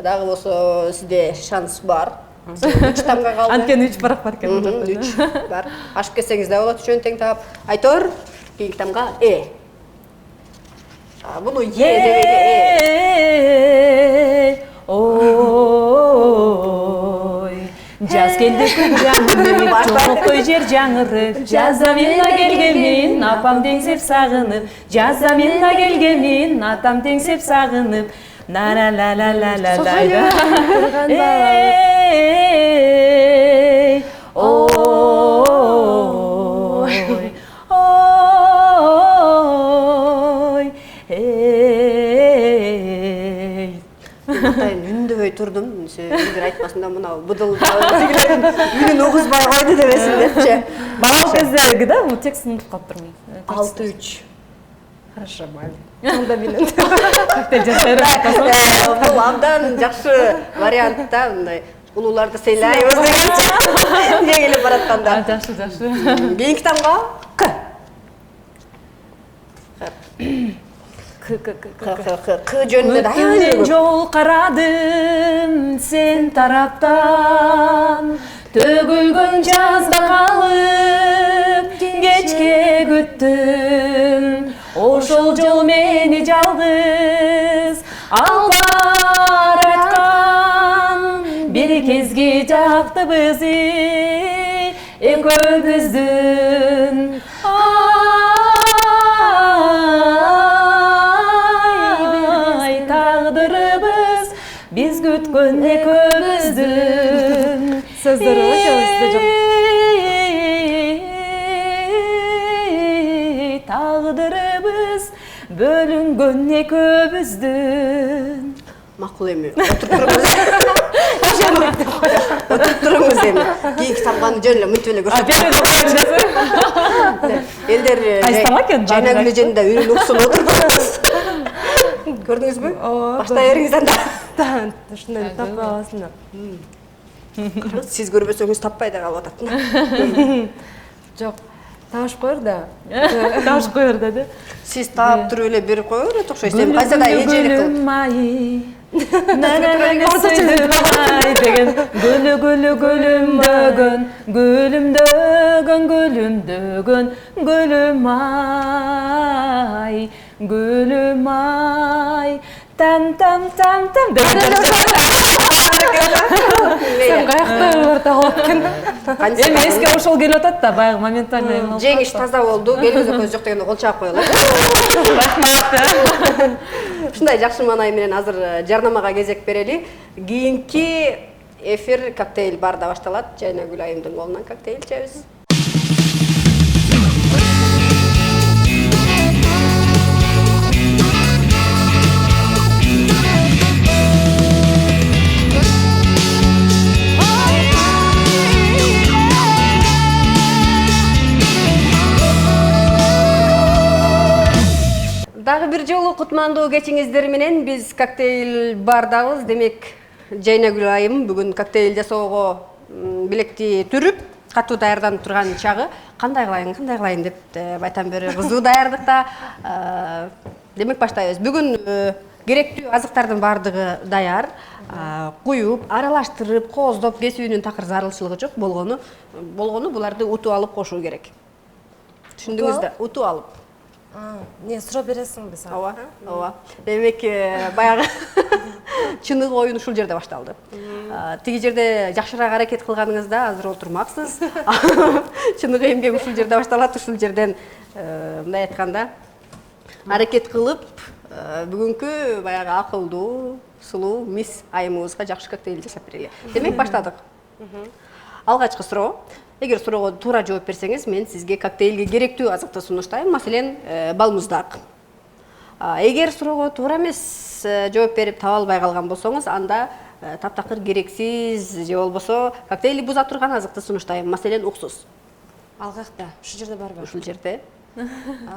Дагы болсо сизде шанс бар. 3 тамга калды. Анткени 3 барак бар экен. 3 бар. Ашып кетсеңиз да болот, үчөөнү тең таап. Айтор, кийинки тамга Буну демейди. Ой, жаз келди күн жаңырып, жоктой жер жаңырып, жазда мен да келгемин, апам теңсеп сагынып, жазда мен да келгемин, атам теңсеп сагынып, на ла ла ла ла ла ла. Үндөбөй турдум, бир айтпасында мынау быдыл үнүн угузбай койду дебесин депчи. Бала кездерги да, бул текстин унутуп калыптырмын. 6-3. Хорошо, Мали. Сонда менен. Бул абдан жакшы вариант да, мындай улууларды сыйлайбыз дегенчи. Жеңилип баратканда. Жакшы, жакшы. Кийинки тамга К жөнүндө Өткөндөн жол карадым сен тараптан, төгүлгөн жазда калып кечке күттүм, ошол жол мени жалгыз алып бараткан, бир кезге жактыбыз экөөбүздүн. Biz күткөн экөөбүздүн Сөздөрү ошо жок. Тагдырыбыз бөлүнгөн экөөбүздүн. макул эми. Отуруп туруңуз эми. Кийинки тамганы жөн эле мынтип эле көрсөтүп. Элдер Жайнагүл эженин да үнүн уксун отурдуңуз. Көрдүңүзбү? Баштай бериңиз анда. Ушундай таппай каласың. Сиз көрбөсөңүз таппай да калып атат. Жок. Табыш коер да. Таш коер деди. Сиз таап туруп эле берип кое берет окшойсуз. Эми кайсы да эжелик кылып. Деген гүлүмдөгөн гүлүм ай там деген Сен каякта орталап экен. эми эске ошол келип атат да, баягы моментально. Жеңиш таза болду. Келүүзө көз жок дегенде кол чаап коелу. Ушундай жакшы маанай менен азыр жарнамага кезек берели. Кийинки эфир коктейль барда башталат. Жайнагүл айымдын колунан коктейль ичебиз. Дагы бир жолу кутмандуу кечиңиздер менен биз коктейль бардабыз. Демек, Жайнагүл айым бүгүн коктейль жасоого билекти түрүп, катуу даярданып турган чагы. Кандай кылайын деп байтан бери кызуу даярдыкта. Демек баштайбыз. Бүгүн керектүү азыктардын бардыгы даяр. Куюп, аралаштырып, кооздоп кесүүнүн такыр зарылчылыгы жок. Болгону буларды утуп алып кошуу керек. Түшүндүңүз да? Утуп алып. Не, сурап бересиңби сага? Ооба. Демек, баягы чыныгы оюн ушул жерде башталды. Тиги жерде жакшыраак аракет кылганыңызда азыр отурмаксыз. Чыныгы эмгек ушул жерде башталат. Ушул жерден мындай айтканда аракет кылып, бүгүнкү баягы акылдуу, сулуу мисс айымыбызга жакшы коктейль жасап берели. Демек, баштадык. Алгачкы суроо. Эгер суроого туура жооп берсеңиз, мен сизге коктейлге керектүү азыкты сунуштайм, маселен, балмуздак. Эгер суроого туура эмес жооп берип таба албай калган болсоңуз, анда таптакыр керексиз же болбосо коктейлди буза турган азыкты сунуштайм, маселен, уксус. Алгакта, ушул жерде барбы? Ушул жерде.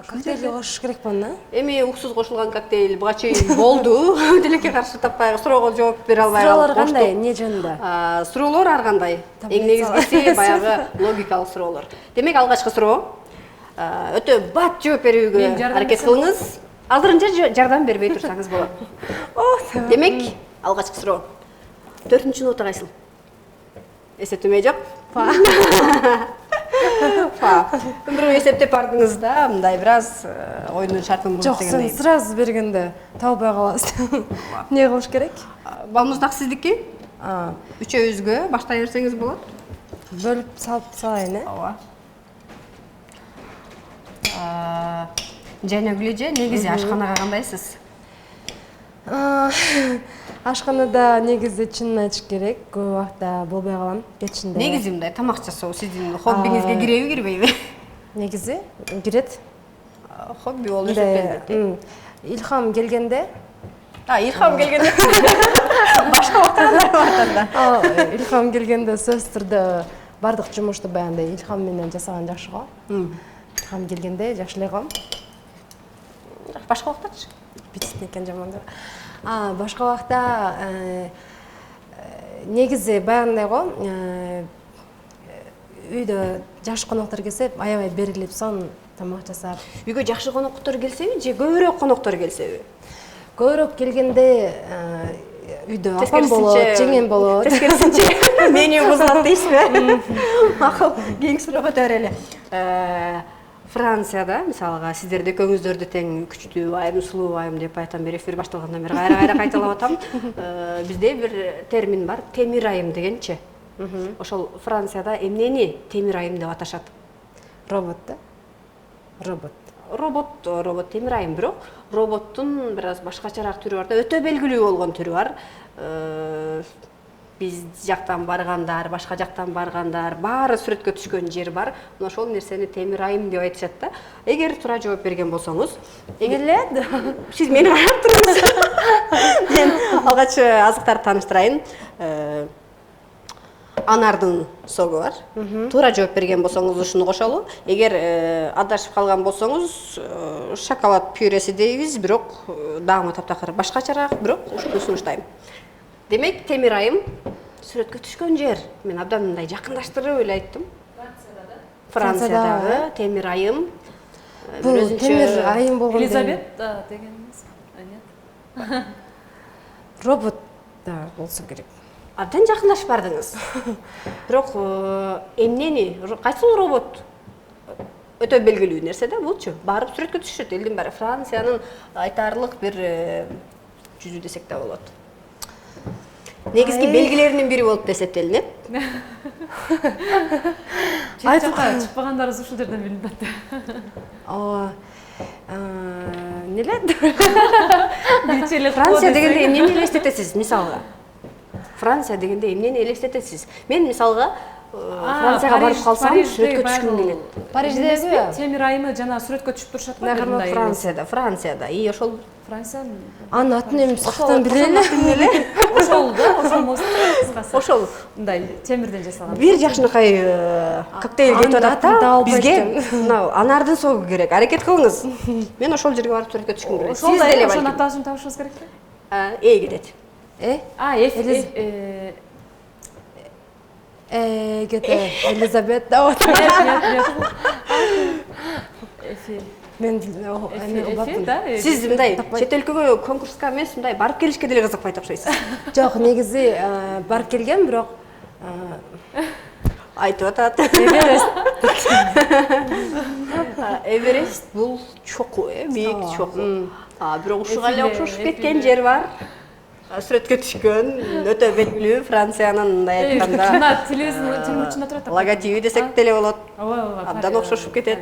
Коктейлди кошуш керекпи анда? Эми уксус кошулган коктейль буга чейин болду. Тилекке каршы таппай, суроого жооп бере албай Суроолор калдык. кандай, эмне жөнүндө? Суроолор ар кандай. Эң негизгиси баягы логикалык суроолор. Демек, алгачкы суроо. Өтө бат жооп берүүгө аракет кылыңыз. Азырынча жардам бербей турсаңыз болот. Демек, алгачкы суроо. 4-чү нота кайсыл? Эсептемей жок. Бирөө эсептеп бардыңыз да, мындай бир аз оюндун шартын бузуп Жок, сен сразу бергенде табылбай каласың. Эмне кылыш керек? Балмуздак сиздики? Үчөөбүзгө баштай берсеңиз болот. Бөлүп салайын, Ооба. Жайнагүл эже, негизи ашканага кандайсыз? Ашканада негизи чынын айтыш керек, көп убакта болбой калам кечинде. Негизи мындай тамак жасоо сиздин хоббиңизге киреби, кирбейби? Негизи кирет. Хобби болуп эсептелет. Илхам келгенде, Илхам келгенде башка убактта барганда. илхам келгенде сөзсүз түрдө бардык жумушту баягындай илхам менен жасаган жакшы го. Илхам келгенде жакшы эле коем. Башка убактачы? Битсин экен жаман деп. Башка убакта негизи баягындай го. Үйдө жаш коноктор келсе, аябай берилип сонун тамак жасап. Үйгө жакшы коноктор келсеби же көбүрөөк коноктор келсеби? Көбүрөөк келгенде үйдө апам болот, жеңем болот. Тескерисинче меню бузулат дейсизби? Макул, кийинки суроого өтөлө эле. Францияда, мисалга, сиздерде экөөңүздөрдү тең күчтүү айым, сулуу айым деп айтам, бир эфир башталгандан бери кайра кайталап атам. Бизде бир термин бар, темир айым дегенчи. Ошол Францияда эмнени темир айым деп аташат? Робот да? Робот темир айым, бирок роботтун бир аз башкачараак түрү бар да, өтө белгилүү болгон түрү бар. Биз жактан баргандар, башка жактан баргандар, баары сүрөткө түшкөн жер бар. Мына ошол нерсени темир айым деп айтышат да. Эгер туура жооп берген болсоңуз, Эле сиз мени карап туруңуз. Мен алгач азыктарды тааныштырайын. Анардын согу бар. Туура жооп берген болсоңуз ушуну кошолу. Эгер адашып калган болсоңуз, шоколад пюреси дейбиз, бирок дагы таптакыр башкачараак, бирок ушуну сунуштайм. Демек, темир айым сүрөткө түшкөн жер. Мен абдан мындай жакындаштырып эле айттым. Франциядагы темир айым. бул темир айым болгон Элизабет дегенimiz. Нет. робот да болсо керек. Абдан жакындашып бардыңыз. Бирок эмнени, кайсыл робот? Өтө белгилүү нерсе да булчу. Барып сүрөткө түшөт. Элдин баары Франциянын айтарлык бир жүзү десек да болот. Негизги белгилеринин бири болуп эсептелинет. Чакка чыкпагандарыбыз ушул жерден билинип атты. Неле? Франция дегенде эмнени элестетесиз, мисалга? Франция дегенде эмнени элестетесиз? Мен мисалга Францияга барып калсам, сүрөткө түшкүм келет. Париждеби? Темир айымы жана сүрөткө түшүп турушат го. Францияда. И ошол Франция. Анын атын эми сактан билели. Ошол да, ошол мост кыскасы. Ошол мындай темирден жасалган. бир жакшынакай коктейль кетип атат да. Бизге мына анардын согу керек. Аракет кылыңыз. Мен ошол жерге барып сүрөткө түшкүм келет. Ошол Сиз деле ошонун балким. атаашын табышыбыз керек да. Кетет. Кете Элизабет да вот. Мен Эфир да. Сиз мындай чет өлкөгө конкурска эмес, мындай барып келишке деле кызыкпай тапшайсыз. Жок, негизи барып келгем, бирок Айтып атат. Эверест бул чокуу, бийик чокуу. Бирок ушуга эле окшошуп кеткен жер бар. Сүрөткө түшкөн, өтө белгилүү Франциянын мындай айтканда. Мына телевизордун учунда турат. Логотиби десек деле болот. Абдан окшошуп кетет.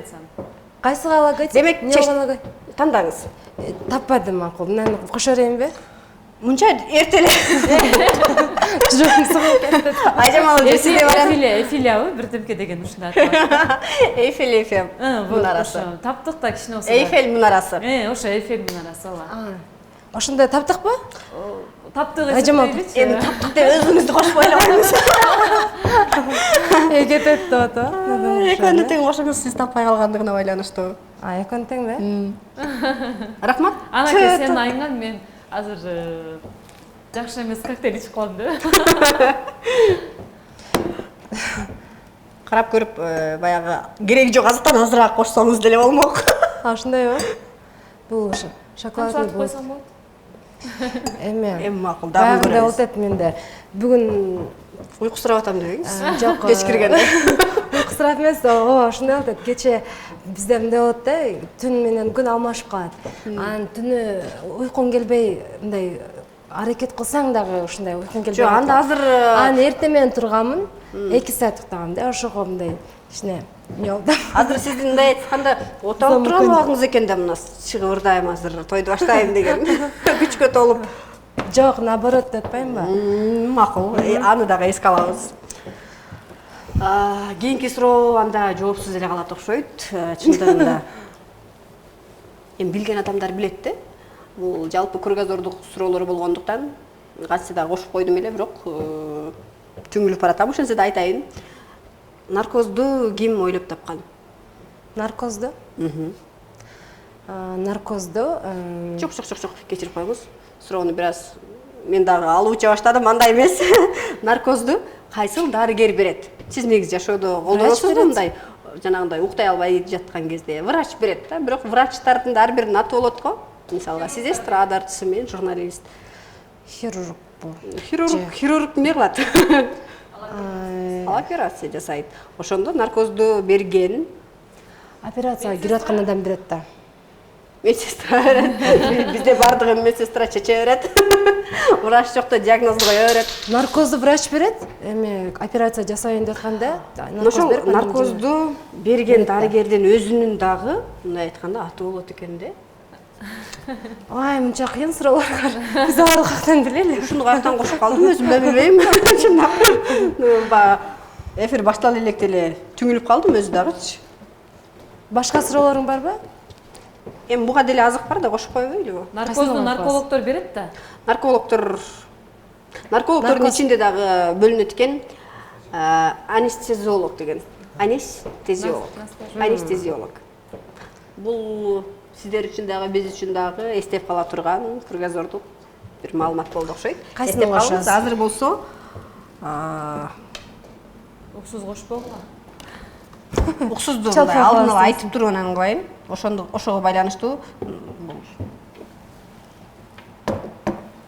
кайсыга логотип? Демек, логотип? тандаңыз. Таппадым макул. Мен кошо берейинби? Мынча эртеле. Жүрөгүм сыгып кетти. Айжамал сизде бар. Эфилябы бирдемке деген ушундай аты бар. Эйфель мунарасы. Таптык да кичине болсо. Эйфель мунарасы. Ошо Эйфель мунарасы ооба. Ошондой таптыкпы? Таптык Айжамал, Эми таптык деп өзүңүздү кошпой эле коюңуз. Кетет деп ата. Экөөнү тең кошуңуз, сиз таппай калгандыгына байланыштуу. Экөөнү теңби? Рахмат. Анаке сен айыңан мен азыр жакшы эмес коктейль ичип калам деп. Карап көрүп, баягы кереги жок азыктан азыраак кошсоңуз деле болмок. Ошондойбу? Бул ошо шоколадный бул. Койсоң болот. Эми Макул, дагы Багында көрөбүз. отет менде. Бүгүн Уйкусурап атам дебеңиз. жок. Кеч киргенде. Уйкусурап эмес, ошондой отет. Кече бизде мындай болот да, түн менен күн алмашып калат. Анан түнү уйкуң келбей, мындай аракет кылсаң дагы ушундай уйкуң келбей. Жок, анда азыр Анан эртең менен турганмын, 2 саат уктагам да, ошого мындай кичине Жолдам. Азыр сиздин мындай айтканда оталып турган убагыңыз экен да мына чыгып ырдайм азыр тойду баштайм деген күчкө толуп. Жок, наоборот деп атпаймынбы? Макул, аны дагы эске алабыз. Кийинки суроо анда жоопсуз эле калат окшойт. Чындыгында эми билген адамдар билет да. Бул жалпы кругозордук суроолор болгондуктан кантсе да кошуп койдум эле, бирок түңүлүп баратам. Ошентсе да айтайын. Наркозду ким ойлоп тапкан? Наркозду? Наркозду Жок, кечирип коюңуз. Суроону бир аз мен дагы алып уча баштадым, андай эмес. Наркозду кайсыл дарыгер берет? Сиз негизи жашоодо колдоносузбу мындай? Жанагындай уктай албай жаткан кезде врач берет да, бирок врачтардын да ар биринин аты болот го. Мисалга сиз эстрада артисти, мен журналист. хирург бул. Хирург эмне кылат? Операция жасайт. Ошондо наркозду берген Операцияга кирип аткан адам берет да. медсестра берет. Бизде бардыгы медсестра чече берет. Врач жокто диагноз кое берет. Наркозду врач берет. Эми операция жасайын деп атканда Ошол наркозду берген дарыгердин өзүнүн дагы мындай айтканда аты болот экен да. Ай, мынча кыйын суроолор. Биз аларды каяктан билели? Ушуну каяктан кошуп калдым, өзүм да билбейм. Чындап. Эфир баштала электе эле түңүлүп калдым өзү дагычы. Башка суроолоруң барбы? Эми буга деле азык бар да кошуп койбойлубу? Наркозду наркологдор берет да. Наркологдордун ичинде дагы бөлүнөт экен. Анестезиолог деген. Анестезиолог. Бул сиздер үчүн дагы, биз үчүн дагы эстеп кала турган кругозордук бир маалымат болду окшойт. Эстеп калыңыз. Азыр болсо Уксуз кошпогула. уксузду алдын ала айтып туруп анан коеюн. Ошого байланыштуу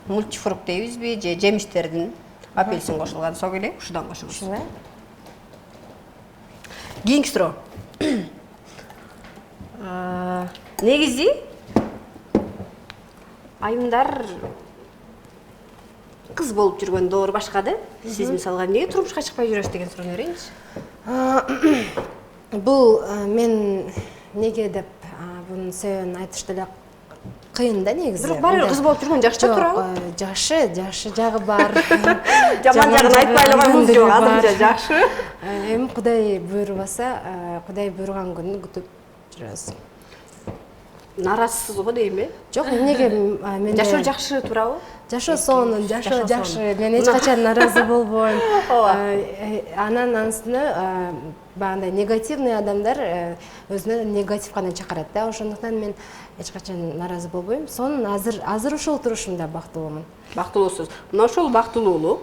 мультифрукт дейбизби, же жемиштердин апельсин кошулган сок эле ушудан кошуңуз. Кийинки суроо. Негизи айымдар кыз болуп жүргөн доор башка да. Сиз мисалга эмнеге турмушка чыкпай жүрөсүз деген суроону берейинчи. Бул мен неге деп бунун себебин айтыш деле кыйын да негизи. Бирок баары кыз болуп жүргөн жакшы туурабы? Жакшы жагы бар. Жаман жагын айтпай эле коюңуз, жок, азырынча жакшы. Эми Кудай буйрубаса, Кудай буйруган күнү күтүп жүрөбүз. Наразысыз го дейм, Жок, эмнеге мен жашоо жакшы туурабы? Жашоо сонун, жашоо жакшы. Мен эч качан наразы болбойм. Анан анысына багындай негативный адамдар өзүнө негатив гана чакырат да. Ошондуктан мен эч качан наразы болбойм. Сонун азыр ушул турушумда бактылуумун. Бактылуусуз. Мына ошол бактылуулук,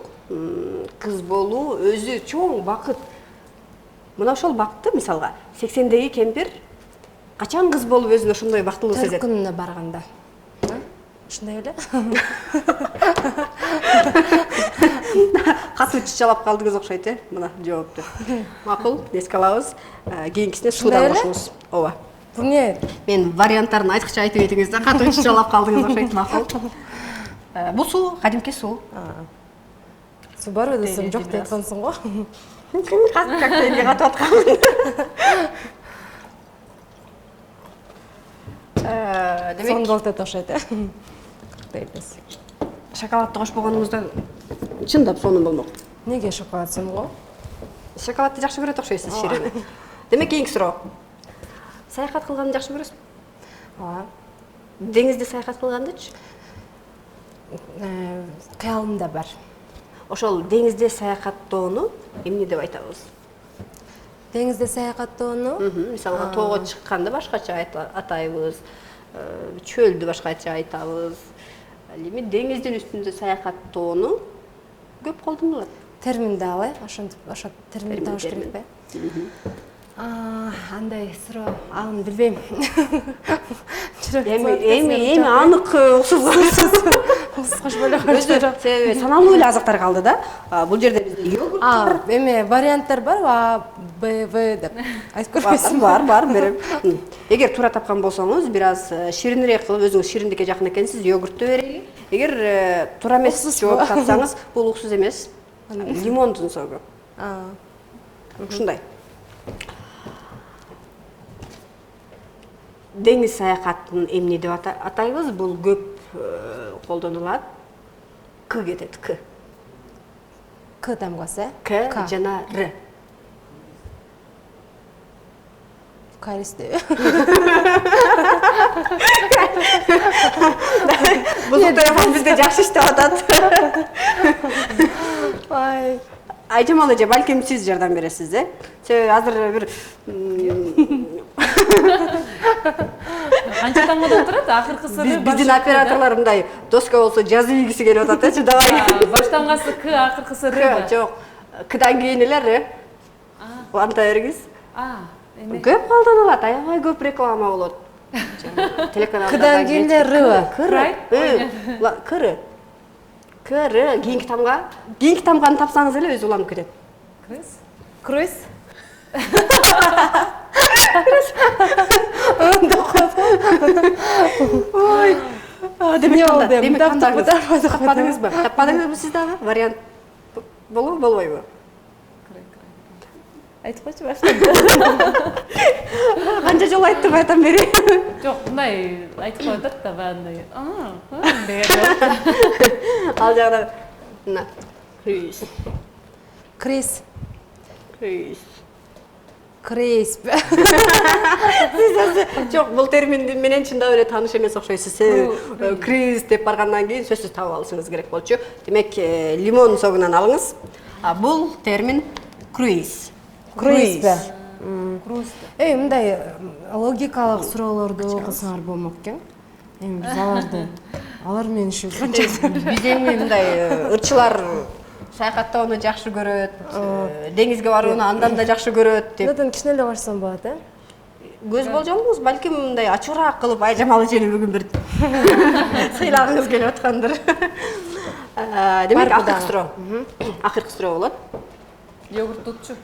кыз болуу өзү чоң бакыт. Мына ошол бакытты мисалга 80деги кемпир качан кыз болуп өзүн ошондой бактылуу сезет? Күнүнө барганда. Ушундай эле. Катуу чычалап калдыңыз окшойт, мына жоопту. Макул, эске алабыз. Кийинкисине суудан кошуңуз. Ооба. Бул эмне? Мен варианттарын айтыкча айтып этиңиз да, катуу чычалап калдыңыз окшойт, макул. Бул суу, кадимки суу. Суу барбы десем, жок деп аткансың го. Коктейлге катып аткан. Сон болтет окшойт, Коктейлбиз. Шоколадты кошпогонуңузда чындап сонун болмок. Неге шоколад сонун го? Шоколадты жакшы көрөт окшойсуз, ширини. Демек кийинки суроо. Саякат кылганды жакшы көрөсүзбү? Ооба. Деңизде саякат кылгандычы? Кыялымда бар. Ошол деңизде саякаттоону эмне деп айтабыз? Деңизде саякаттоону, Мисалга тоого чыкканды башкача атайбыз, чөлдү башкача айтабыз. Эми деңиздин үстүндө саякаттоону көп колдонулат. Термин да алай, ошо термин табыш керекпи? Андай суроо, аны билбейм. Эми анык Уксуз кошпой эле коюшту. Себеби саналуу эле азыктар калды да. Бул жерде бизде йогурт бар. Эми варианттар бар, А, Б, В деп. Айтып көрбөйсүң. Бар, берем. Эгер туура тапкан болсоңуз, бир аз ширинирээк кылып, өзүңүз шириндикке жакын экенсиз, йогуртту берейли. Эгер туура эмес жооп тапсаңыз, бул уксуз эмес, лимондун согу. Ушундай. деңиз саякатын эмне деп атайбыз? Бул көп колдонулат. К кетет, К. К тамгасы. К жана Р. Каристе. Бул телефон бизде жакшы иштеп атат. Ай. Айжамал эже, балким сиз жардам бересиз, Себеби азыр бир Канча таңгадан турат? Акыркысы биздин операторлор мындай доска болсо жазып ийгиси келип атат, давай. Баш таңгасы К, акыркысы Р. Жок, Кдан кийин эле Анта бергиз. Эме. Көп колдонулат, аябай көп реклама болот. Телеканалдарда. Кдан кийин Р. Кыры. Кыры кийинки тамганы тапсаңыз эле өзү уланып кетет. Круиз. Ой. Не болду? Демек Таппадыңыз таппадыңызбы? Таппадыңызбы сиз дагы? Вариант болобу, болбойбу? Айтып койчу баштан. Канча жолу айттым айтам бери. Жок, мындай айтып коет да баандай. Деген. Ал жагда мына Круиз. Крис. Круиз. Крис. Жок, бул термин менен чындап эле тааныш эмес окшойсуз. Круиз деп баргандан кийин сөзсүз таап алышыңыз керек болчу. Демек, лимон согунан алыңыз. Бул термин круиз. Круиз. Мындай логикалык суроолорду кылсаңар болмок экен. Эми алар менин үчүн канча Биз мындай ырчылар саякаттоону жакшы көрөт, деңизге барууну андан да жакшы көрөт деп. Мындан кичине эле барсам болот, Көз болжолуңуз балким мындай ачуураак кылып Айжамал эжени бүгүн бир сыйлагыңыз келип аткандыр. Демек, акыркы суроо болот. Йогурт утчу.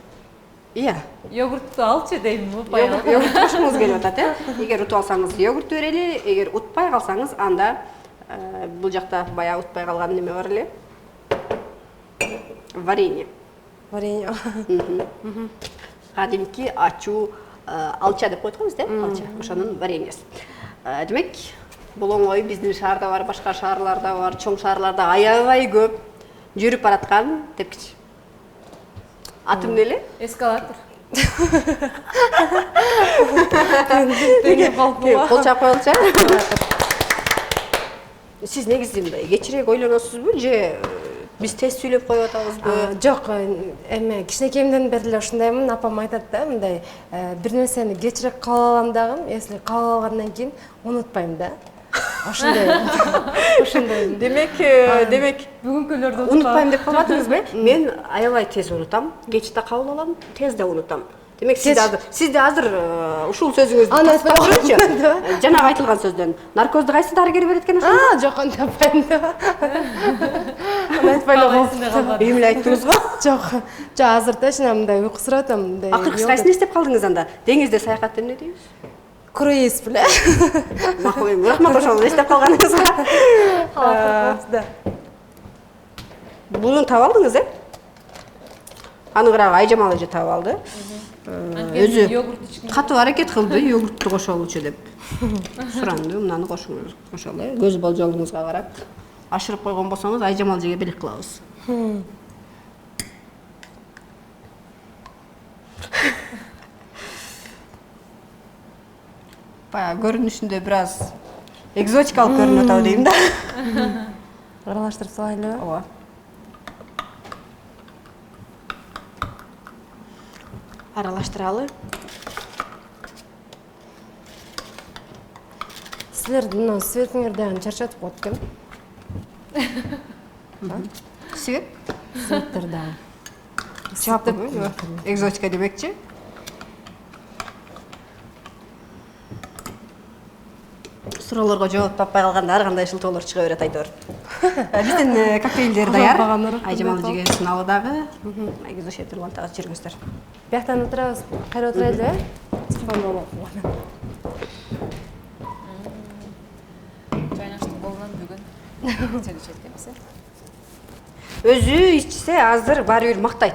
Iya. Йогуртту алчы дейм, упай. Йогурт кошуңуз келип атат, Эгер утуп алсаңыз йогурт берели, эгер утпай калсаңыз анда бул жакта бая утпай калган неме бар эле. Варенье. Варенье. Кадимки ачуу алча деп койдуңуз, алча. Ошонун вареньеси. Демек, бул оңой биздин шаарда бар, башка шаарларда бар, чоң шаарларда аябай көп жүрүп бараткан тепкич. Аты эмне эле? Эскалатор. Кол чаап коелучу. Сиз негизи мындай кечирээк ойлоносузбу же биз тез сүйлөп коюп атабызбы? Жок, эме кичинекейимден бери эле ушундаймын. Апам айтат да, мындай бир нерсени кечирээк кабыл алам дагы, если кабыл алгандан кийин унутпайм да. Ошондой. Демек, Бүгүнкүлөрдү унутпайм деп калбадыңызбы? Мен аябай тез унутам, кеч да кабыл алам, тез да унутам. Демек, сизде азыр ушул сөзүңүздү тастапчы. Жанагы айтылган сөздөн наркозду кайсы дарыгер берет экен ошо? Жок, антип атпайм да. Айтпай эле калдым. Эмне айттыңыз го? Жок, азыр да мындай уйкусуп атам, мындай. Акыркы кайсыны эстеп калдыңыз анда? Деңизде саякат эмне дейбиз? Круиз беле. Макул эми, рахмат ошону эстеп калганыңызга. Да. Буну таап алдыңыз, Аныгыраак Айжамал эже таап алды. Өзү катуу аракет кылды, йогуртту кошолучу деп суранды. Мынаны кошолу, көз болжолуңузга карап. Ашырып койгон болсоңуз Айжамал эжеге белек кылабыз. Бая көрүнүшүндө бир аз экзотикалык көрүнүп атабы дейм да. Аралаштырып салайлы. Ооба. Аралаштыралы. Силердин светиңер дагы чарчатып коет экен. Себеп? Светтер дагы. Экзотика демекчи. Суроолорго жооп таппай калганда ар кандай шылтоолор чыга берет айтор. Биздин коктейлдер даяр. Айжамал эжеге сынабы дагы. Айгиз Турлантага жүрүңүздөр. Бияктан отурабыз, кайра отурайлы, Стефан болмок. Жайнаштын колунан бүгүн чечет экенбиз. Өзү ичсе азыр баары бир мактайт.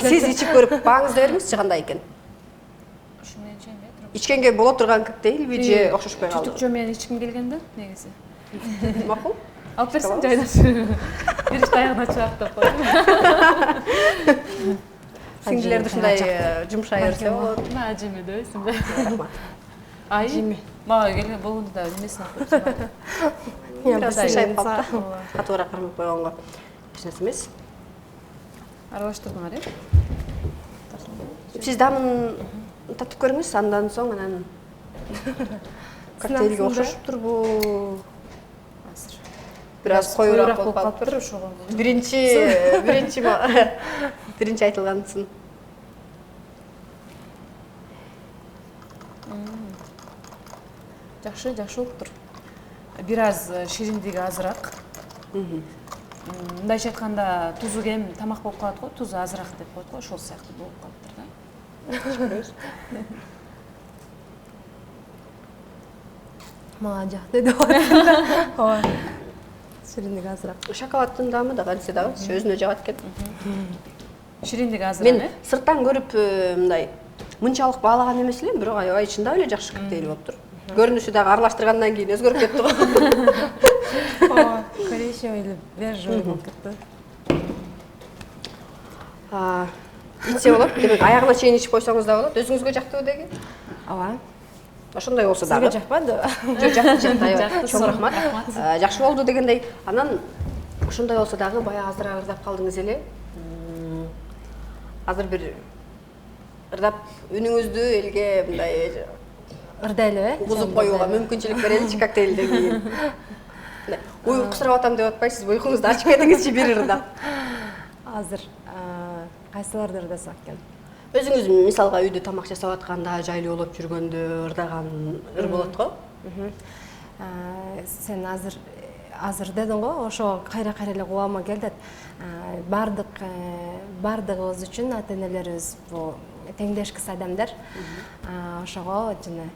Сиз ичип көрүп багыңызды бериңизчи кандай экен. ушунен чейин Ичкенге боло турган коктейлби же окшошпой калды? Түтүк жөө менен ичким келген да, негизи. Макул? Алып берсең жайнаш. Бир тайгына чыгып деп койдум. Сиңдилерди ушундай жумшай берсе болот. Мына ажеме дебейсиңби? Рахмат. Ай, мага келген болгондо да эмесин алып берсең. Бираз шайып калды. Катуураак кармап койгонго. Эч нерсе эмес. Аралаштырдыңар, Сиз дамын татып көрүңүз, андан соң анан коктейлге окшошуп турбу? Азыр. Бираз коюураак болуп калып калыптыр. ошого. Биринчи айтылгансын. Жакшы болуптур. Бир аз шириндиги азыраак. Мындайча айтканда тузу кем тамак болуп калат го, тузу азыраак деп коет го, ошол сыяктуу болуп калыптыр да. Мага жакты деп атам. Ооба. Шириндик азыраак. Шоколаддын даамы да кантсе дагы өзүнө жагат экен. Шириндиги азыраак. Мен сырттан көрүп мындай мынчалык баалаган эмес элем, бирок аябай чындап эле жакшы коктейл болуптур. Көрүнүшү дагы аралаштыргандан кийин өзгөрүп кетти го. Ооба, коричневый или бежевый болуп кетти. Ичсе болот. Демек аягына чейин ичип койсоңуз да болот. Өзүңүзгө жактыбы деги? Ооба. Ошондой болсо дагы. Сизге жакпады? Жок, жакты, аябай. Чоң Рахмат. рахмат. Жакшы болду дегендей. Анан ошондой болсо дагы баягы азыраак ырдап калдыңыз эле. Азыр бир ырдап үнүңүздү элге мындай Ырдайлы, бузуп коюуга мүмкүнчүлүк береличи коктейлден кийин. Уйку сурап атам деп атпайсызбы? Уйкуңузду ачып кетиңизчи бир ырдап. Азыр кайсыларды ырдасак экен? Өзүңүз мисалга үйдө тамак жасап атканда, жайлуу болуп жүргөндө ырдаган ыр болот го? Сен азыр дедиң го, ошо кайра эле кубама келдет. Бардыгыбыз үчүн ата-энелерибиз бул теңдешкис адамдар. Ошого жана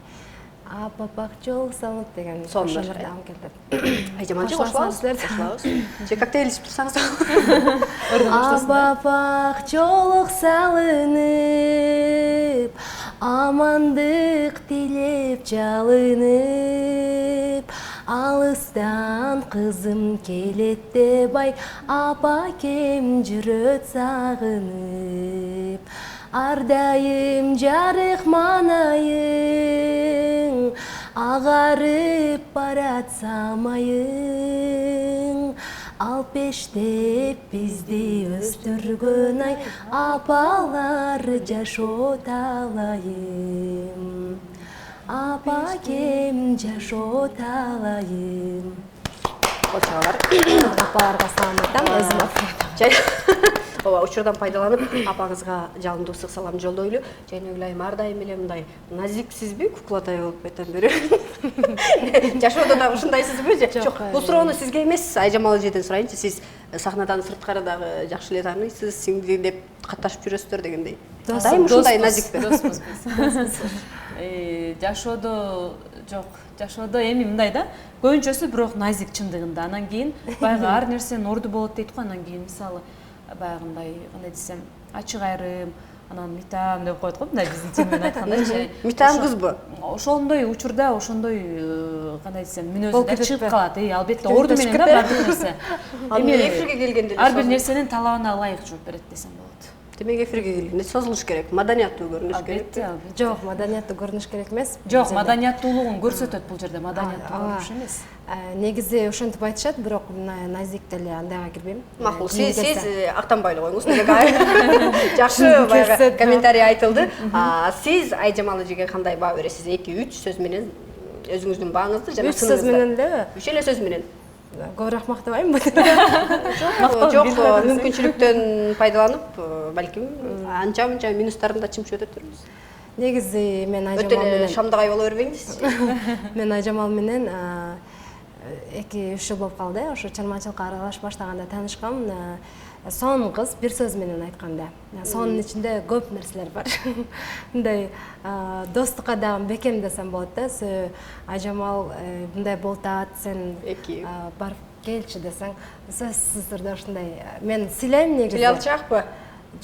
апапак жол салып деген ошолор даам келдет. Айжаманчы кошулабыз. Же коктейл ичип турсаңыз. Апапак жолук салынып, амандык тилеп жалынып, алыстан кызым келет деп ай, апакем жүрөт сагынып. Ар дайым жарык манайың, агарып барат самайың. Алпештеп бизди өстүргөн ай, апалар жашот алайым. Апакем жашот алайым. Кошалар. Апаларга салам айтам, өзүм апам. Ооба, учурдан пайдаланып, апаңызга жалындуу ысык салам жолдойлу. Жайнагүл айым ар дайым эле мындай назиксизби, кукладай болуп кетем бери. Жашоодо дагы ушундайсызбы же? Жок, бул суроону сизге эмес, Айжамал эжеден сурайынчы. Сиз сахнадан сырткары дагы жакшы эле тааныйсыз, сиңди деп катташып жүрөсүздөр дегендей. Дайым ушундай назикпи? Доспуз биз. Жашоодо жок, жашоодо эми мындай да, көбүнчөсү бирок назик чындыгында. Анан кийин баягы ар нерсенин орду болот дейт го, анан кийин мисалы баягындай, кандай десем, ачык айрым, анан митам деп коет го, мындай биздин тилмен айтканда. Митам кызбы? Ошондой учурда, ошондой, кандай десем, мүнөзүндө чыгып калат. Албетте орду менен да бардык нерсе. Эми эфирге келгенде ар бир нерсенин талабына ылайык жооп берет десем болот. Демек эфирге келгенде созулуш керек, маданияттуу көрүнүш керек. Албетте. Жок, маданияттуу көрүнүш керек эмес. Жок, маданияттуулугун көрсөтөт бул жерде, маданияттуу болуш эмес. Негизи ошентип айтышат, бирок назик деле андайга кирбейм. Макул, сиз актанбай эле коюңуз. Жакшы баягы комментарий айтылды. Сиз Айжамал эжеге кандай баа бересиз? 2-3 сөз менен өзүңүздүн бааңызды жана 3 сөз менен элеби? 3 эле сөз менен. Көбүрөөк мактабайбы? Жок, мүмкүнчүлүктөн пайдаланып, балким анча-мынча минустарын да чымчып өтөтүрбүз. Негизи мен Айжамал менен менен шамдагай боло бербеңиз. Мен Айжамал менен 2-3 жыл болуп калды. Ошо чарманчылыкка аралашып баштаганда таанышкам. Сонун кыз, бир сөз менен айтканда. Сонун ичинде көп нерселер бар. Мындай достукка дагы бекем десем болот да. Айжамал мындай болуп атат, сен барып келчи десең, сөзсүз түрдө ушундай мен сыйлайм негизи. Сыйлай алчакпы?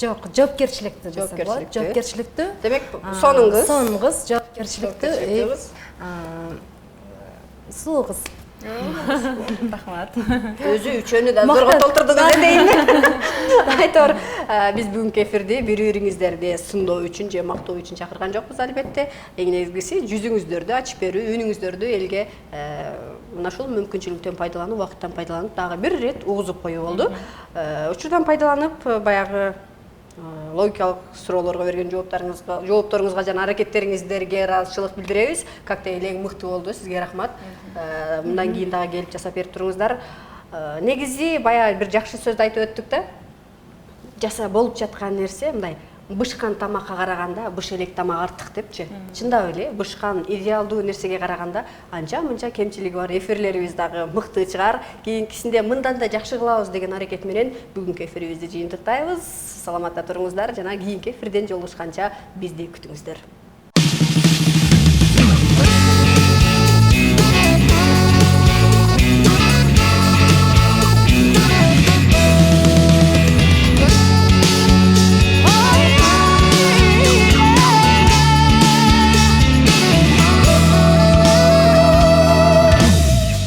жок, жоопкерчиликтүү десек болот. Жоопкерчиликтүү. Жоопкерчиликтүү. Демек, сонун кыз. Сонун кыз, жоопкерчиликтүү, Жоопкерчиликтүү кыз. сулуу кыз. Рахмат. Өзү үчөөнү да зорго толтурдуңуз дейинби? Айтор, биз бүгүнкү эфирди бири-бириңиздерди сындоо үчүн же мактоо үчүн чакырган жокпуз албетте. Эң негизгиси жүзүңүздөрдү ачып берүү, үнүңүздөрдү элге мына ушул мүмкүнчүлүктөн пайдаланып, убакыттан пайдаланып дагы бир ирет угузуп коюу болду. Учурдан пайдаланып баягы логикалык суроолорго берген жоопторуңузга жана аракеттериңиздерге ыраазычылык билдиребиз. Коктейл эң мыкты болду, сизге рахмат. Мындан кийин дагы келип жасап берип туруңуздар. Негизи баягы бир жакшы сөздү айтып өттүк да. Жаса болуп жаткан нерсе мындай бышкан тамакка караганда быш элек тамак артык депчи. Чындап эле бышкан идеалдуу нерсеге караганда анча-мынча кемчилиги бар. Эфирлерибиз дагы мыкты чыгар. Кийинкисинде мындан да жакшы кылабыз деген аракет менен бүгүнкү эфирибизди жыйынтыктайбыз. Саламатта туруңуздар жана кийинки эфирден жолугушканча бизди күтүңүздөр.